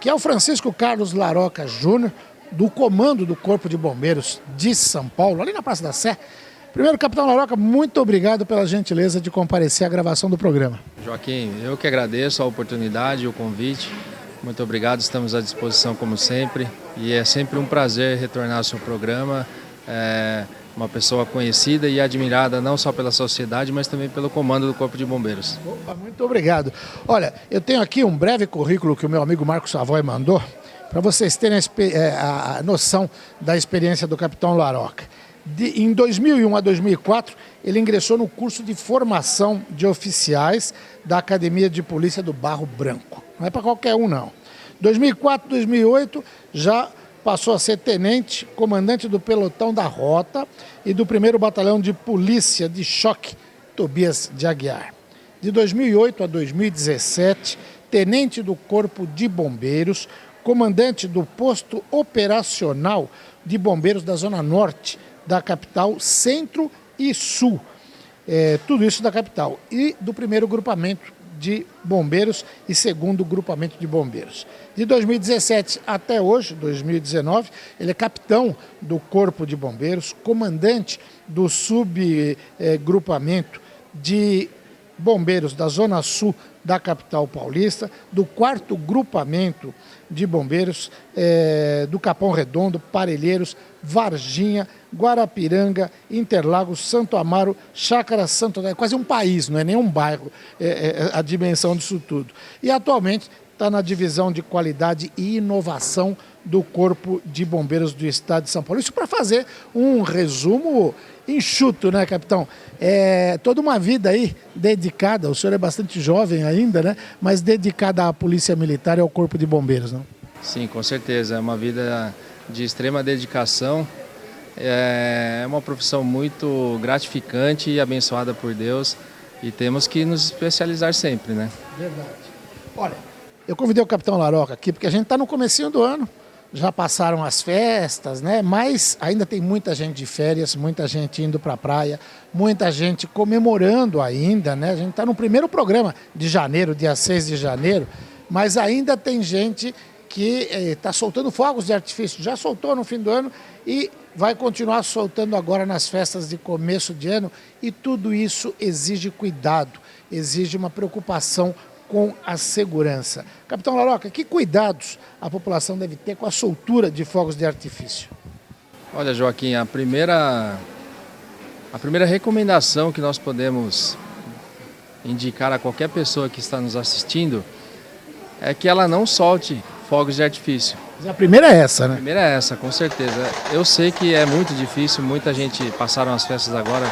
que é o Francisco Carlos Laroca Júnior, do comando do Corpo de Bombeiros de São Paulo, ali na Praça da Sé. Primeiro, Capitão Laroca, muito obrigado pela gentileza de comparecer à gravação do programa. Joaquim, eu que agradeço a oportunidade e o convite. Muito obrigado, estamos à disposição como sempre. E é sempre um prazer retornar ao seu programa. Uma pessoa conhecida e admirada não só pela sociedade, mas também pelo comando do Corpo de Bombeiros. Opa, muito obrigado. Olha, eu tenho aqui um breve currículo que o meu amigo Marcos Savoy mandou, para vocês terem a noção da experiência do Capitão Laroca. Em 2001 a 2004, ele ingressou no curso de formação de oficiais da Academia de Polícia do Barro Branco. Não é para qualquer um, não. 2004, 2008, já passou a ser tenente, comandante do pelotão da Rota e do 1º Batalhão de Polícia de Choque, Tobias de Aguiar. De 2008 a 2017, tenente do Corpo de Bombeiros, comandante do posto operacional de bombeiros da Zona Norte da capital, Centro e Sul. Tudo isso da capital. E do 1º Grupamento de Bombeiros e 2º Grupamento de Bombeiros. De 2017 até hoje, 2019, ele é capitão do Corpo de Bombeiros, comandante do subgrupamento de bombeiros da Zona Sul da capital paulista, do 4º Grupamento de Bombeiros do Capão Redondo, Parelheiros, Varginha, Guarapiranga, Interlagos, Santo Amaro, Chácara Santo André, quase um país, não é nem um bairro, a dimensão disso tudo. E atualmente está na divisão de qualidade e inovação do Corpo de Bombeiros do Estado de São Paulo. Isso para fazer um resumo enxuto, né, capitão? Toda uma vida aí dedicada, o senhor é bastante jovem ainda, né? Mas dedicada à Polícia Militar e ao Corpo de Bombeiros, não? Sim, com certeza. É uma vida de extrema dedicação. É uma profissão muito gratificante e abençoada por Deus. E temos que nos especializar sempre, né? Verdade. Olha, eu convidei o Capitão Laroca aqui porque a gente está no comecinho do ano. Já passaram as festas, né? Mas ainda tem muita gente de férias, muita gente indo para a praia, muita gente comemorando ainda, né? A gente está no primeiro programa de janeiro, dia 6 de janeiro, mas ainda tem gente que está soltando fogos de artifício. Já soltou no fim do ano e vai continuar soltando agora nas festas de começo de ano. E tudo isso exige cuidado, exige uma preocupação com a segurança. Capitão Laroca, que cuidados a população deve ter com a soltura de fogos de artifício? Olha, Joaquim, a primeira recomendação que nós podemos indicar a qualquer pessoa que está nos assistindo é que ela não solte fogos de artifício. A primeira é essa, né? A primeira é essa, com certeza. Eu sei que é muito difícil, muita gente passaram as festas agora,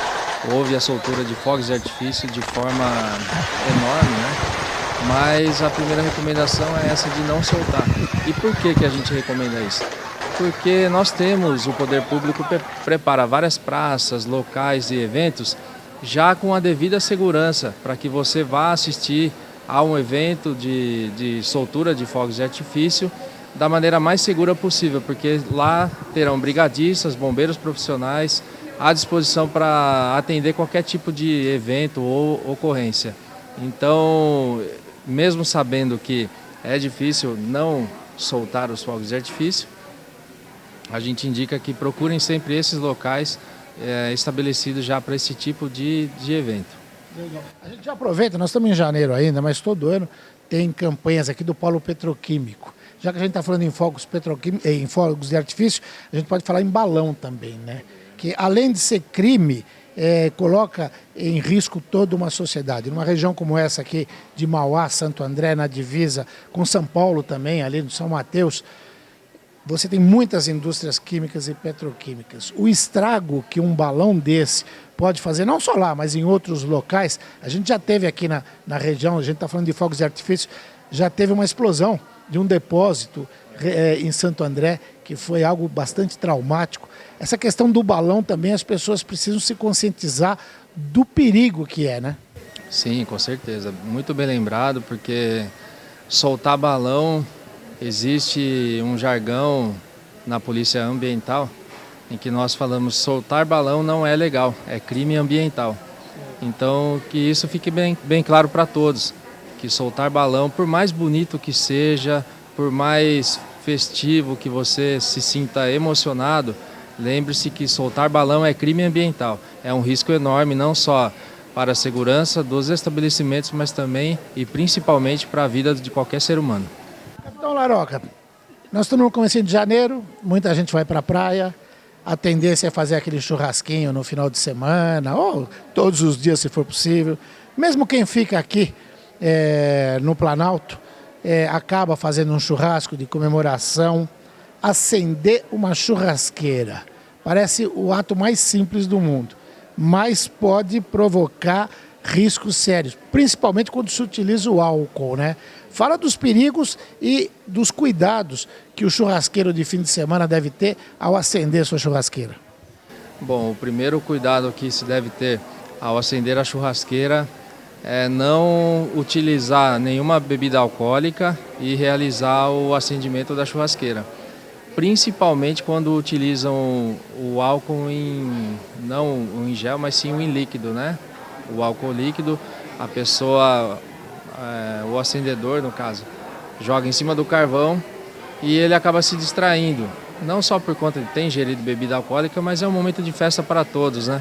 houve a soltura de fogos de artifício de forma enorme, né? Mas a primeira recomendação é essa de não soltar. E por que a gente recomenda isso? Porque nós temos, o poder público prepara várias praças, locais e eventos já com a devida segurança para que você vá assistir a um evento de soltura de fogos de artifício da maneira mais segura possível, porque lá terão brigadistas, bombeiros profissionais à disposição para atender qualquer tipo de evento ou ocorrência. Então, mesmo sabendo que é difícil não soltar os fogos de artifício, a gente indica que procurem sempre esses locais estabelecidos já para esse tipo de evento. Legal. A gente já aproveita, nós estamos em janeiro ainda, mas todo ano tem campanhas aqui do polo petroquímico. Já que a gente está falando em fogos em fogos de artifício, a gente pode falar em balão também, né? Que além de ser crime, coloca em risco toda uma sociedade. Numa região como essa aqui, de Mauá, Santo André, na divisa, com São Paulo também, ali no São Mateus, você tem muitas indústrias químicas e petroquímicas. O estrago que um balão desse pode fazer, não só lá, mas em outros locais, a gente já teve aqui na região, a gente está falando de fogos de artifício, já teve uma explosão de um depósito em Santo André, que foi algo bastante traumático. Essa questão do balão também, as pessoas precisam se conscientizar do perigo que é, né? Sim, com certeza. Muito bem lembrado, porque soltar balão, existe um jargão na polícia ambiental em que nós falamos soltar balão não é legal, é crime ambiental. Então, que isso fique bem claro para todos, que soltar balão, por mais bonito que seja, por mais festivo que você se sinta emocionado, lembre-se que soltar balão é crime ambiental. É um risco enorme, não só para a segurança dos estabelecimentos, mas também e principalmente para a vida de qualquer ser humano. Capitão Laroca, nós estamos no começo de janeiro, muita gente vai para a praia, a tendência é fazer aquele churrasquinho no final de semana, ou todos os dias se for possível. Mesmo quem fica aqui no Planalto, acaba fazendo um churrasco de comemoração, acender uma churrasqueira. Parece o ato mais simples do mundo, mas pode provocar riscos sérios, principalmente quando se utiliza o álcool, né? Fala dos perigos e dos cuidados que o churrasqueiro de fim de semana deve ter ao acender sua churrasqueira. Bom, o primeiro cuidado que se deve ter ao acender a churrasqueira é não utilizar nenhuma bebida alcoólica e realizar o acendimento da churrasqueira. Principalmente quando utilizam o álcool não em gel, mas sim em líquido, né? O álcool líquido, a pessoa, o acendedor no caso, joga em cima do carvão e ele acaba se distraindo. Não só por conta de ter ingerido bebida alcoólica, mas é um momento de festa para todos, né?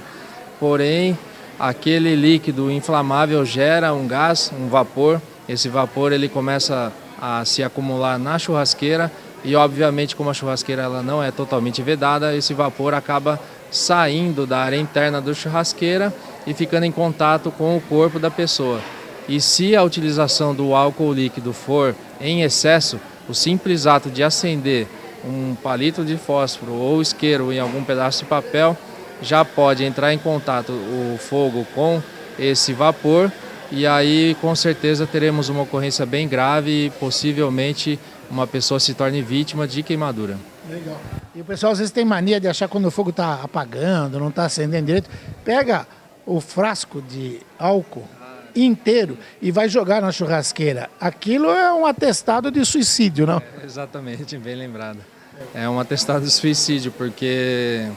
Porém, aquele líquido inflamável gera um gás, um vapor. Esse vapor ele começa a se acumular na churrasqueira e, obviamente, como a churrasqueira ela não é totalmente vedada, esse vapor acaba saindo da área interna da churrasqueira e ficando em contato com o corpo da pessoa. E se a utilização do álcool líquido for em excesso, o simples ato de acender um palito de fósforo ou isqueiro em algum pedaço de papel já pode entrar em contato o fogo com esse vapor e aí com certeza teremos uma ocorrência bem grave e possivelmente uma pessoa se torne vítima de queimadura. Legal. E o pessoal às vezes tem mania de achar quando o fogo está apagando, não está acendendo direito, pega o frasco de álcool inteiro e vai jogar na churrasqueira. Aquilo é um atestado de suicídio, não? Exatamente, bem lembrado. É um atestado de suicídio, porque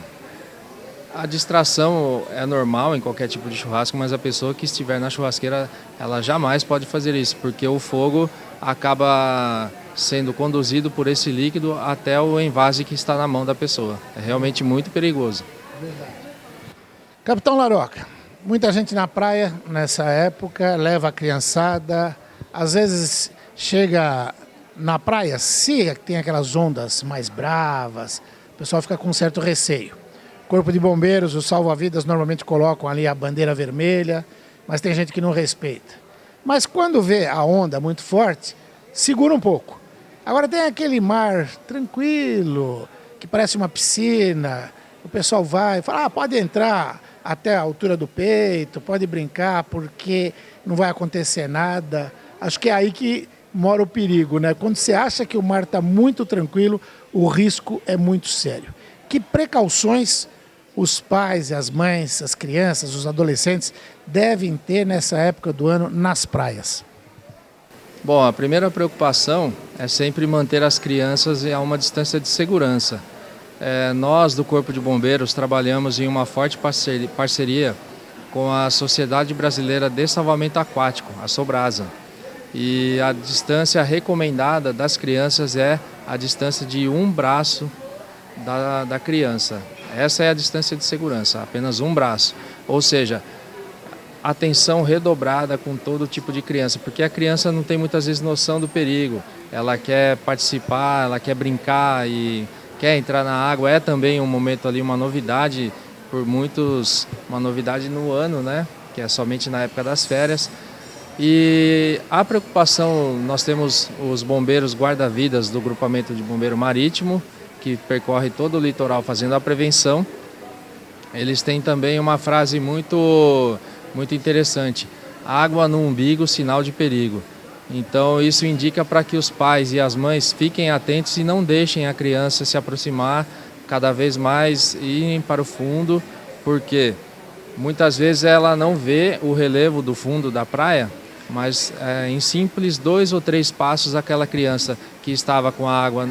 a distração é normal em qualquer tipo de churrasco, mas a pessoa que estiver na churrasqueira, ela jamais pode fazer isso, porque o fogo acaba sendo conduzido por esse líquido até o envase que está na mão da pessoa. É realmente muito perigoso. Verdade. Capitão Laroca, muita gente na praia nessa época, leva a criançada, às vezes chega na praia, se tem aquelas ondas mais bravas, o pessoal fica com um certo receio. Corpo de Bombeiros, os salva-vidas normalmente colocam ali a bandeira vermelha, mas tem gente que não respeita. Mas quando vê a onda muito forte, segura um pouco. Agora tem aquele mar tranquilo, que parece uma piscina, o pessoal vai e fala, pode entrar até a altura do peito, pode brincar porque não vai acontecer nada. Acho que é aí que mora o perigo, né? Quando você acha que o mar está muito tranquilo, o risco é muito sério. Que precauções os pais, as mães, as crianças, os adolescentes devem ter nessa época do ano nas praias? Bom, a primeira preocupação é sempre manter as crianças a uma distância de segurança. Nós do Corpo de Bombeiros trabalhamos em uma forte parceria com a Sociedade Brasileira de Salvamento Aquático, a Sobrasa. E a distância recomendada das crianças é a distância de um braço da criança. Essa é a distância de segurança, apenas um braço. Ou seja, atenção redobrada com todo tipo de criança, porque a criança não tem muitas vezes noção do perigo. Ela quer participar, ela quer brincar e quer entrar na água. É também um momento ali, uma novidade, por muitos, uma novidade no ano, né? Que é somente na época das férias. E a preocupação, nós temos os bombeiros guarda-vidas do grupamento de bombeiro marítimo, que percorre todo o litoral fazendo a prevenção. Eles têm também uma frase muito interessante: água no umbigo, sinal de perigo. Então isso indica para que os pais e as mães fiquem atentos e não deixem a criança se aproximar cada vez mais e irem para o fundo, porque muitas vezes ela não vê o relevo do fundo da praia, mas em simples 2 ou 3 passos aquela criança que estava com a água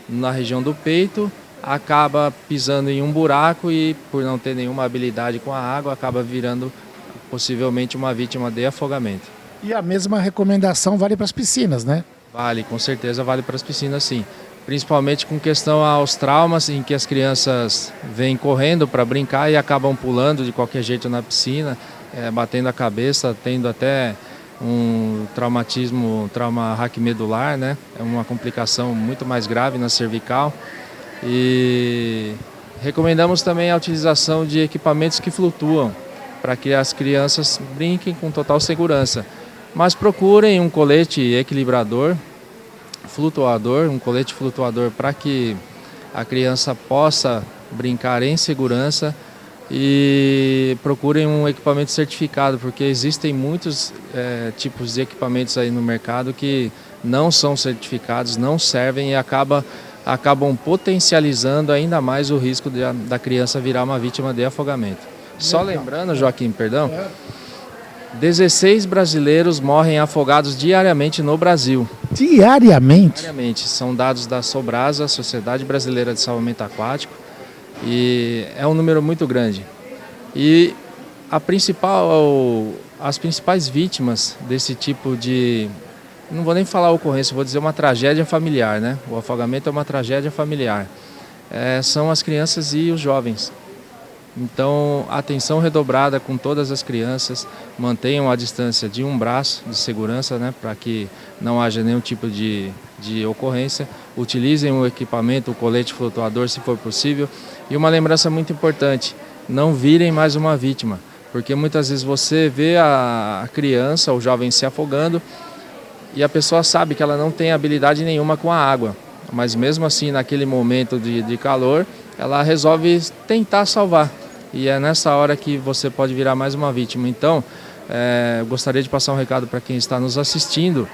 na região do peito acaba pisando em um buraco e, por não ter nenhuma habilidade com a água, acaba virando possivelmente uma vítima de afogamento. E a mesma recomendação vale para as piscinas, né? Vale, com certeza vale para as piscinas, sim. Principalmente com questão aos traumas, em que as crianças vêm correndo para brincar e acabam pulando de qualquer jeito na piscina, batendo a cabeça, tendo até um trauma raquimedular, né? É uma complicação muito mais grave na cervical. E recomendamos também a utilização de equipamentos que flutuam, para que as crianças brinquem com total segurança. Mas procurem um colete equilibrador, flutuador, um colete flutuador para que a criança possa brincar em segurança, e procurem um equipamento certificado, porque existem muitos tipos de equipamentos aí no mercado que não são certificados, não servem e acabam potencializando ainda mais o risco da criança virar uma vítima de afogamento. Só lembrando, Joaquim, perdão, 16 brasileiros morrem afogados diariamente no Brasil. Diariamente? Diariamente. São dados da Sobrasa, Sociedade Brasileira de Salvamento Aquático, e é um número muito grande. E as principais vítimas desse tipo de, não vou nem falar ocorrência, vou dizer uma tragédia familiar, né? O afogamento é uma tragédia familiar. São as crianças e os jovens. Então, atenção redobrada com todas as crianças, mantenham a distância de um braço de segurança, né, para que não haja nenhum tipo de ocorrência. Utilizem o equipamento, o colete flutuador, se for possível. E uma lembrança muito importante: não virem mais uma vítima, porque muitas vezes você vê a criança, o jovem se afogando e a pessoa sabe que ela não tem habilidade nenhuma com a água, mas mesmo assim, naquele momento de calor, ela resolve tentar salvar. E é nessa hora que você pode virar mais uma vítima. Então, eu gostaria de passar um recado para quem está nos assistindo: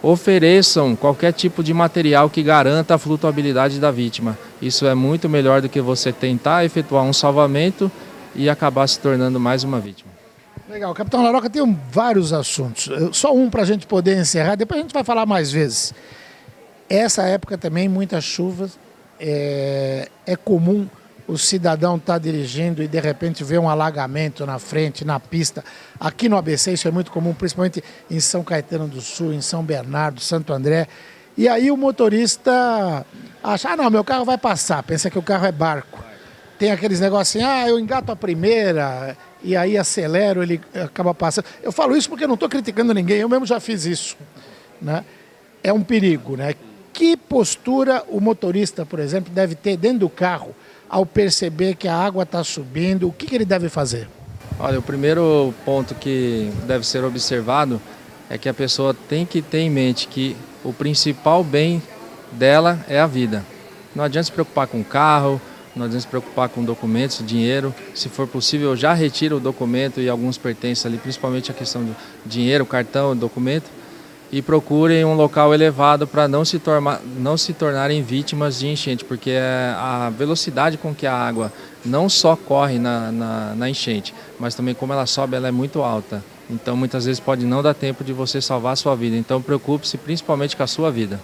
ofereçam qualquer tipo de material que garanta a flutuabilidade da vítima. Isso é muito melhor do que você tentar efetuar um salvamento e acabar se tornando mais uma vítima. Legal. Capitão Laroca, tem vários assuntos. Só um para a gente poder encerrar, depois a gente vai falar mais vezes. Essa época também, muitas chuvas, é comum o cidadão estar dirigindo e de repente ver um alagamento na frente, na pista. Aqui no ABC isso é muito comum, principalmente em São Caetano do Sul, em São Bernardo, Santo André. E aí o motorista acha, não, meu carro vai passar, pensa que o carro é barco. Tem aqueles negócios assim, eu engato a primeira e aí acelero, ele acaba passando. Eu falo isso porque eu não estou criticando ninguém, eu mesmo já fiz isso, né? É um perigo, né? Que postura o motorista, por exemplo, deve ter dentro do carro ao perceber que a água está subindo? O que ele deve fazer? Olha, o primeiro ponto que deve ser observado é que a pessoa tem que ter em mente que o principal bem dela é a vida. Não adianta se preocupar com o carro, não adianta se preocupar com documentos, dinheiro. Se for possível, já retira o documento e alguns pertences ali, principalmente a questão do dinheiro, cartão, documento, e procurem um local elevado para não se tornarem vítimas de enchente, porque a velocidade com que a água não só corre na enchente, mas também como ela sobe, ela é muito alta. Então muitas vezes pode não dar tempo de você salvar a sua vida. Então preocupe-se principalmente com a sua vida.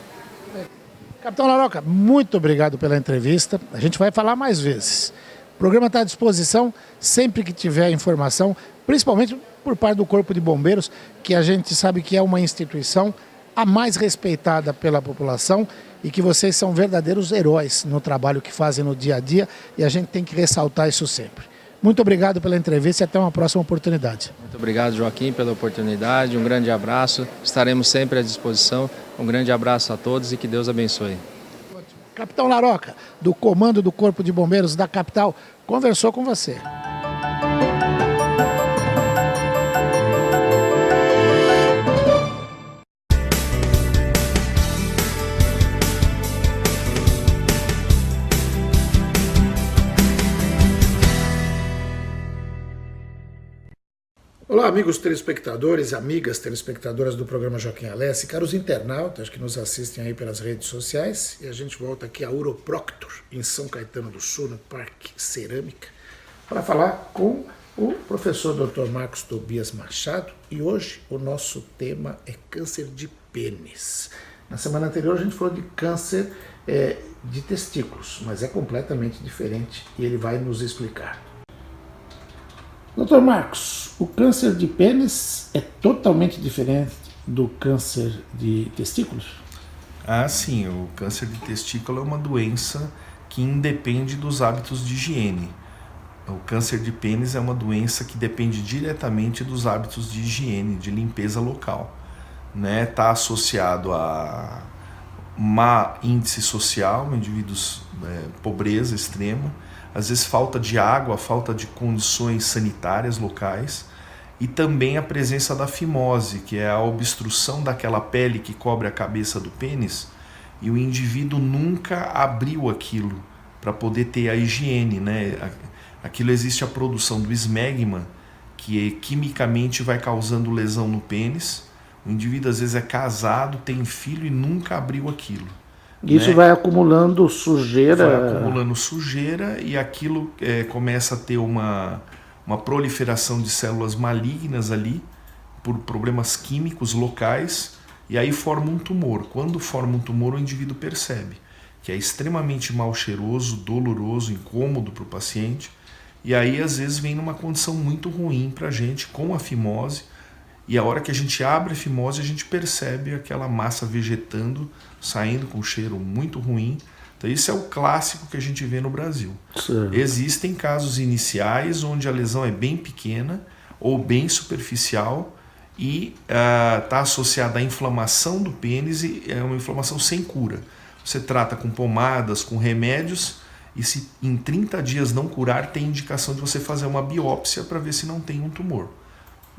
Capitão Laroca, muito obrigado pela entrevista. A gente vai falar mais vezes. O programa está à disposição sempre que tiver informação, principalmente por parte do Corpo de Bombeiros, que a gente sabe que é uma instituição a mais respeitada pela população e que vocês são verdadeiros heróis no trabalho que fazem no dia a dia e a gente tem que ressaltar isso sempre. Muito obrigado pela entrevista e até uma próxima oportunidade. Muito obrigado, Joaquim, pela oportunidade. Um grande abraço. Estaremos sempre à disposição. Um grande abraço a todos e que Deus abençoe. Capitão Laroca, do Comando do Corpo de Bombeiros da capital, conversou com você. Olá, amigos telespectadores, amigas telespectadoras do programa Joaquim Alessi, caros internautas que nos assistem aí pelas redes sociais. E a gente volta aqui a Uroproctor, em São Caetano do Sul, no Parque Cerâmica, para falar com o professor Dr. Marcos Tobias Machado. E hoje o nosso tema é câncer de pênis. Na semana anterior a gente falou de câncer de testículos, mas é completamente diferente e ele vai nos explicar. Dr. Marcos, o câncer de pênis é totalmente diferente do câncer de testículos? Ah, sim. O câncer de testículo é uma doença que independe dos hábitos de higiene. O câncer de pênis é uma doença que depende diretamente dos hábitos de higiene, de limpeza local. Está associado a má índice social, indivíduos pobreza extrema, às vezes falta de água, falta de condições sanitárias locais e também a presença da fimose, que é a obstrução daquela pele que cobre a cabeça do pênis e o indivíduo nunca abriu aquilo para poder ter a higiene, Aquilo existe a produção do esmegma, que quimicamente vai causando lesão no pênis. O indivíduo às vezes é casado, tem filho e nunca abriu aquilo. Isso vai acumulando sujeira. Vai acumulando sujeira e aquilo começa a ter uma proliferação de células malignas ali, por problemas químicos locais, e aí forma um tumor. Quando forma um tumor, o indivíduo percebe que é extremamente mal cheiroso, doloroso, incômodo para o paciente, e aí às vezes vem numa condição muito ruim para a gente, com a fimose, e a hora que a gente abre a fimose, a gente percebe aquela massa vegetando, saindo com um cheiro muito ruim. Então isso é o clássico que a gente vê no Brasil. Sim. Existem casos iniciais onde a lesão é bem pequena ou bem superficial e está associada à inflamação do pênis e é uma inflamação sem cura. Você trata com pomadas, com remédios e se em 30 dias não curar, tem indicação de você fazer uma biópsia para ver se não tem um tumor.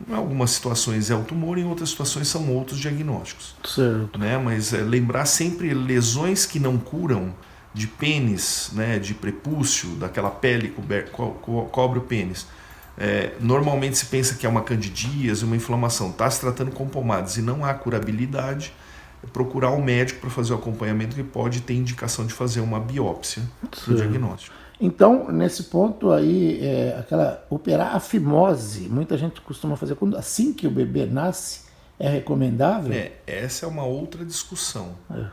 Em algumas situações é o tumor, em outras situações são outros diagnósticos. Certo. Mas lembrar sempre lesões que não curam de pênis, de prepúcio, daquela pele que cobre o pênis. Normalmente se pensa que é uma candidíase, uma inflamação. Está se tratando com pomadas e não há curabilidade, procurar um médico para fazer o acompanhamento que pode ter indicação de fazer uma biópsia para o diagnóstico. Então, nesse ponto aí, operar a fimose, muita gente costuma fazer assim que o bebê nasce, é recomendável? Essa é uma outra discussão. A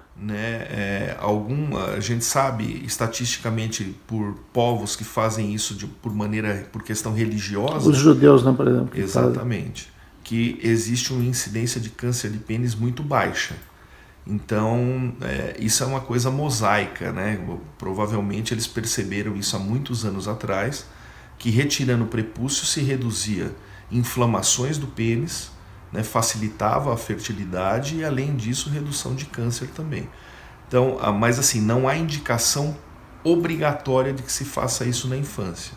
gente sabe estatisticamente por povos que fazem isso por questão religiosa. Os judeus, por exemplo. Exatamente. Que existe uma incidência de câncer de pênis muito baixa. Então, isso é uma coisa mosaica, Provavelmente eles perceberam isso há muitos anos atrás, que retirando o prepúcio se reduzia inflamações do pênis, facilitava a fertilidade e, além disso, redução de câncer também. Então, mas assim, não há indicação obrigatória de que se faça isso na infância.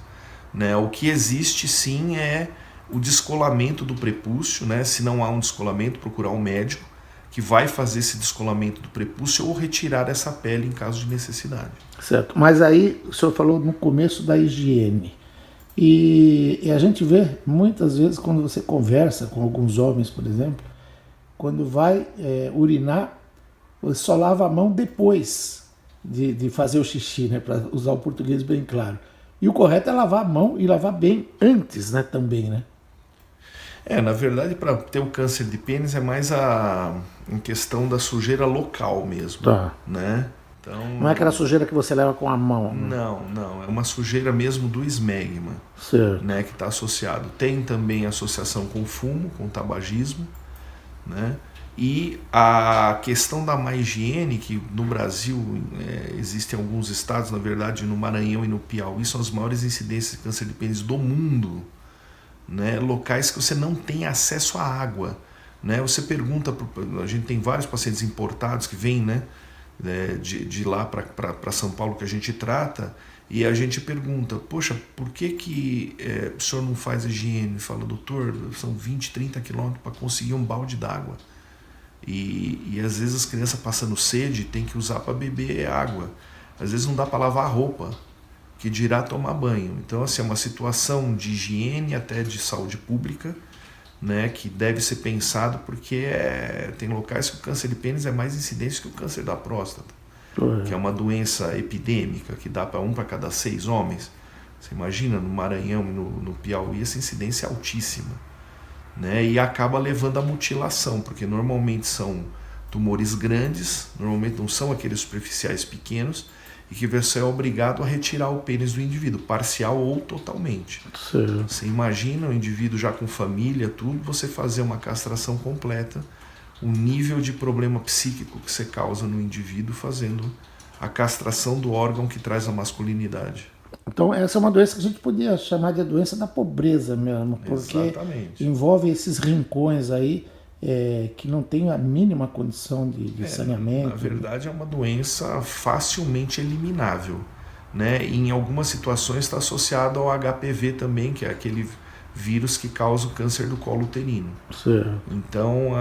O que existe sim é o descolamento do prepúcio, se não há um descolamento, procurar um médico que vai fazer esse descolamento do prepúcio ou retirar essa pele em caso de necessidade. Certo, mas aí o senhor falou no começo da higiene. E a gente vê muitas vezes quando você conversa com alguns homens, por exemplo, quando vai urinar, você só lava a mão depois de fazer o xixi, para usar o português bem claro. E o correto é lavar a mão e lavar bem antes, também, Na verdade, para ter o câncer de pênis é mais em questão da sujeira local mesmo. Tá. Então, não é aquela sujeira que você leva com a mão. Não. É uma sujeira mesmo do esmegma. Certo. Que está associado. Tem também associação com fumo, com tabagismo. E a questão da má higiene, que no Brasil existem alguns estados, na verdade no Maranhão e no Piauí, são as maiores incidências de câncer de pênis do mundo, né? Locais que você não tem acesso à água, né? Você pergunta, a gente tem vários pacientes importados que vêm, né, de lá para São Paulo que a gente trata, e a gente pergunta, poxa, por que o senhor não faz higiene? Fala, doutor, são 20, 30 quilômetros para conseguir um balde d'água. E às vezes as crianças passando sede tem que usar para beber água. Às vezes não dá para lavar a roupa, que dirá tomar banho. Então, assim, é uma situação de higiene, até de saúde pública, né, que deve ser pensado, porque tem locais que o câncer de pênis é mais incidente que o câncer da próstata, que é uma doença epidêmica, que dá para 1 para cada 6 homens. Você imagina, no Maranhão e no Piauí, essa incidência é altíssima. Né, e acaba levando à mutilação, porque normalmente são tumores grandes, normalmente não são aqueles superficiais pequenos, e que você é obrigado a retirar o pênis do indivíduo, parcial ou totalmente. Sim. Você imagina o indivíduo já com família, tudo, você fazer uma castração completa, o nível de problema psíquico que você causa no indivíduo fazendo a castração do órgão que traz a masculinidade. Então essa é uma doença que a gente podia chamar de doença da pobreza mesmo, porque Exatamente. envolve esses rincões aí que não tem a mínima condição de saneamento. Na verdade é uma doença facilmente eliminável, né? E em algumas situações está associado ao HPV também, que é aquele vírus que causa o câncer do colo uterino. Certo. Então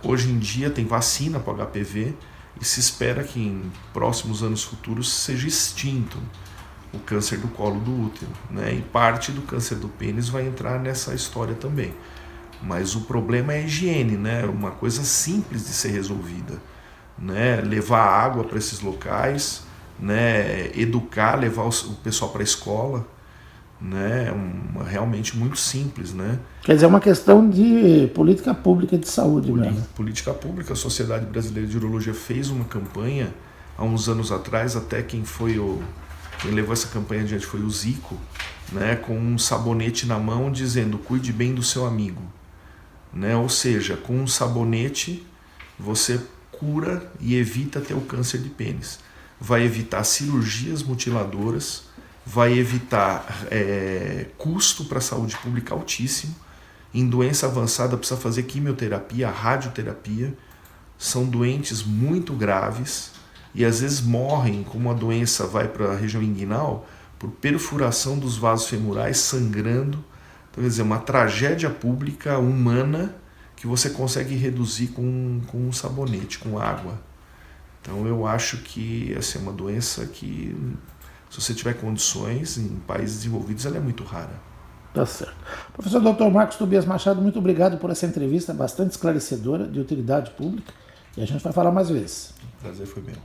hoje em dia tem vacina para o HPV e se espera que em próximos anos futuros seja extinto o câncer do colo do útero, né? E parte do câncer do pênis vai entrar nessa história também. Mas o problema é a higiene, né? Uma coisa simples de ser resolvida, né? Levar água para esses locais, né? Educar, levar o pessoal para a escola, né? Realmente muito simples, né? Quer dizer, é uma questão de política pública de saúde mesmo. Política pública. A Sociedade Brasileira de Urologia fez uma campanha há uns anos atrás, até quem levou essa campanha adiante foi o Zico, né, com um sabonete na mão dizendo, cuide bem do seu amigo. Né? Ou seja, com um sabonete você cura e evita ter o câncer de pênis. Vai evitar cirurgias mutiladoras, vai evitar custo para a saúde pública altíssimo. Em doença avançada precisa fazer quimioterapia, radioterapia. São doentes muito graves, e às vezes morrem, como a doença vai para a região inguinal, por perfuração dos vasos femorais, sangrando. Então, quer dizer, uma tragédia pública humana que você consegue reduzir com um sabonete, com água. Então eu acho que essa é uma doença que, se você tiver condições, em países desenvolvidos, ela é muito rara. Tá certo. Professor Dr. Marcos Tobias Machado, muito obrigado por essa entrevista bastante esclarecedora, de utilidade pública, e a gente vai falar mais vezes. O prazer foi meu.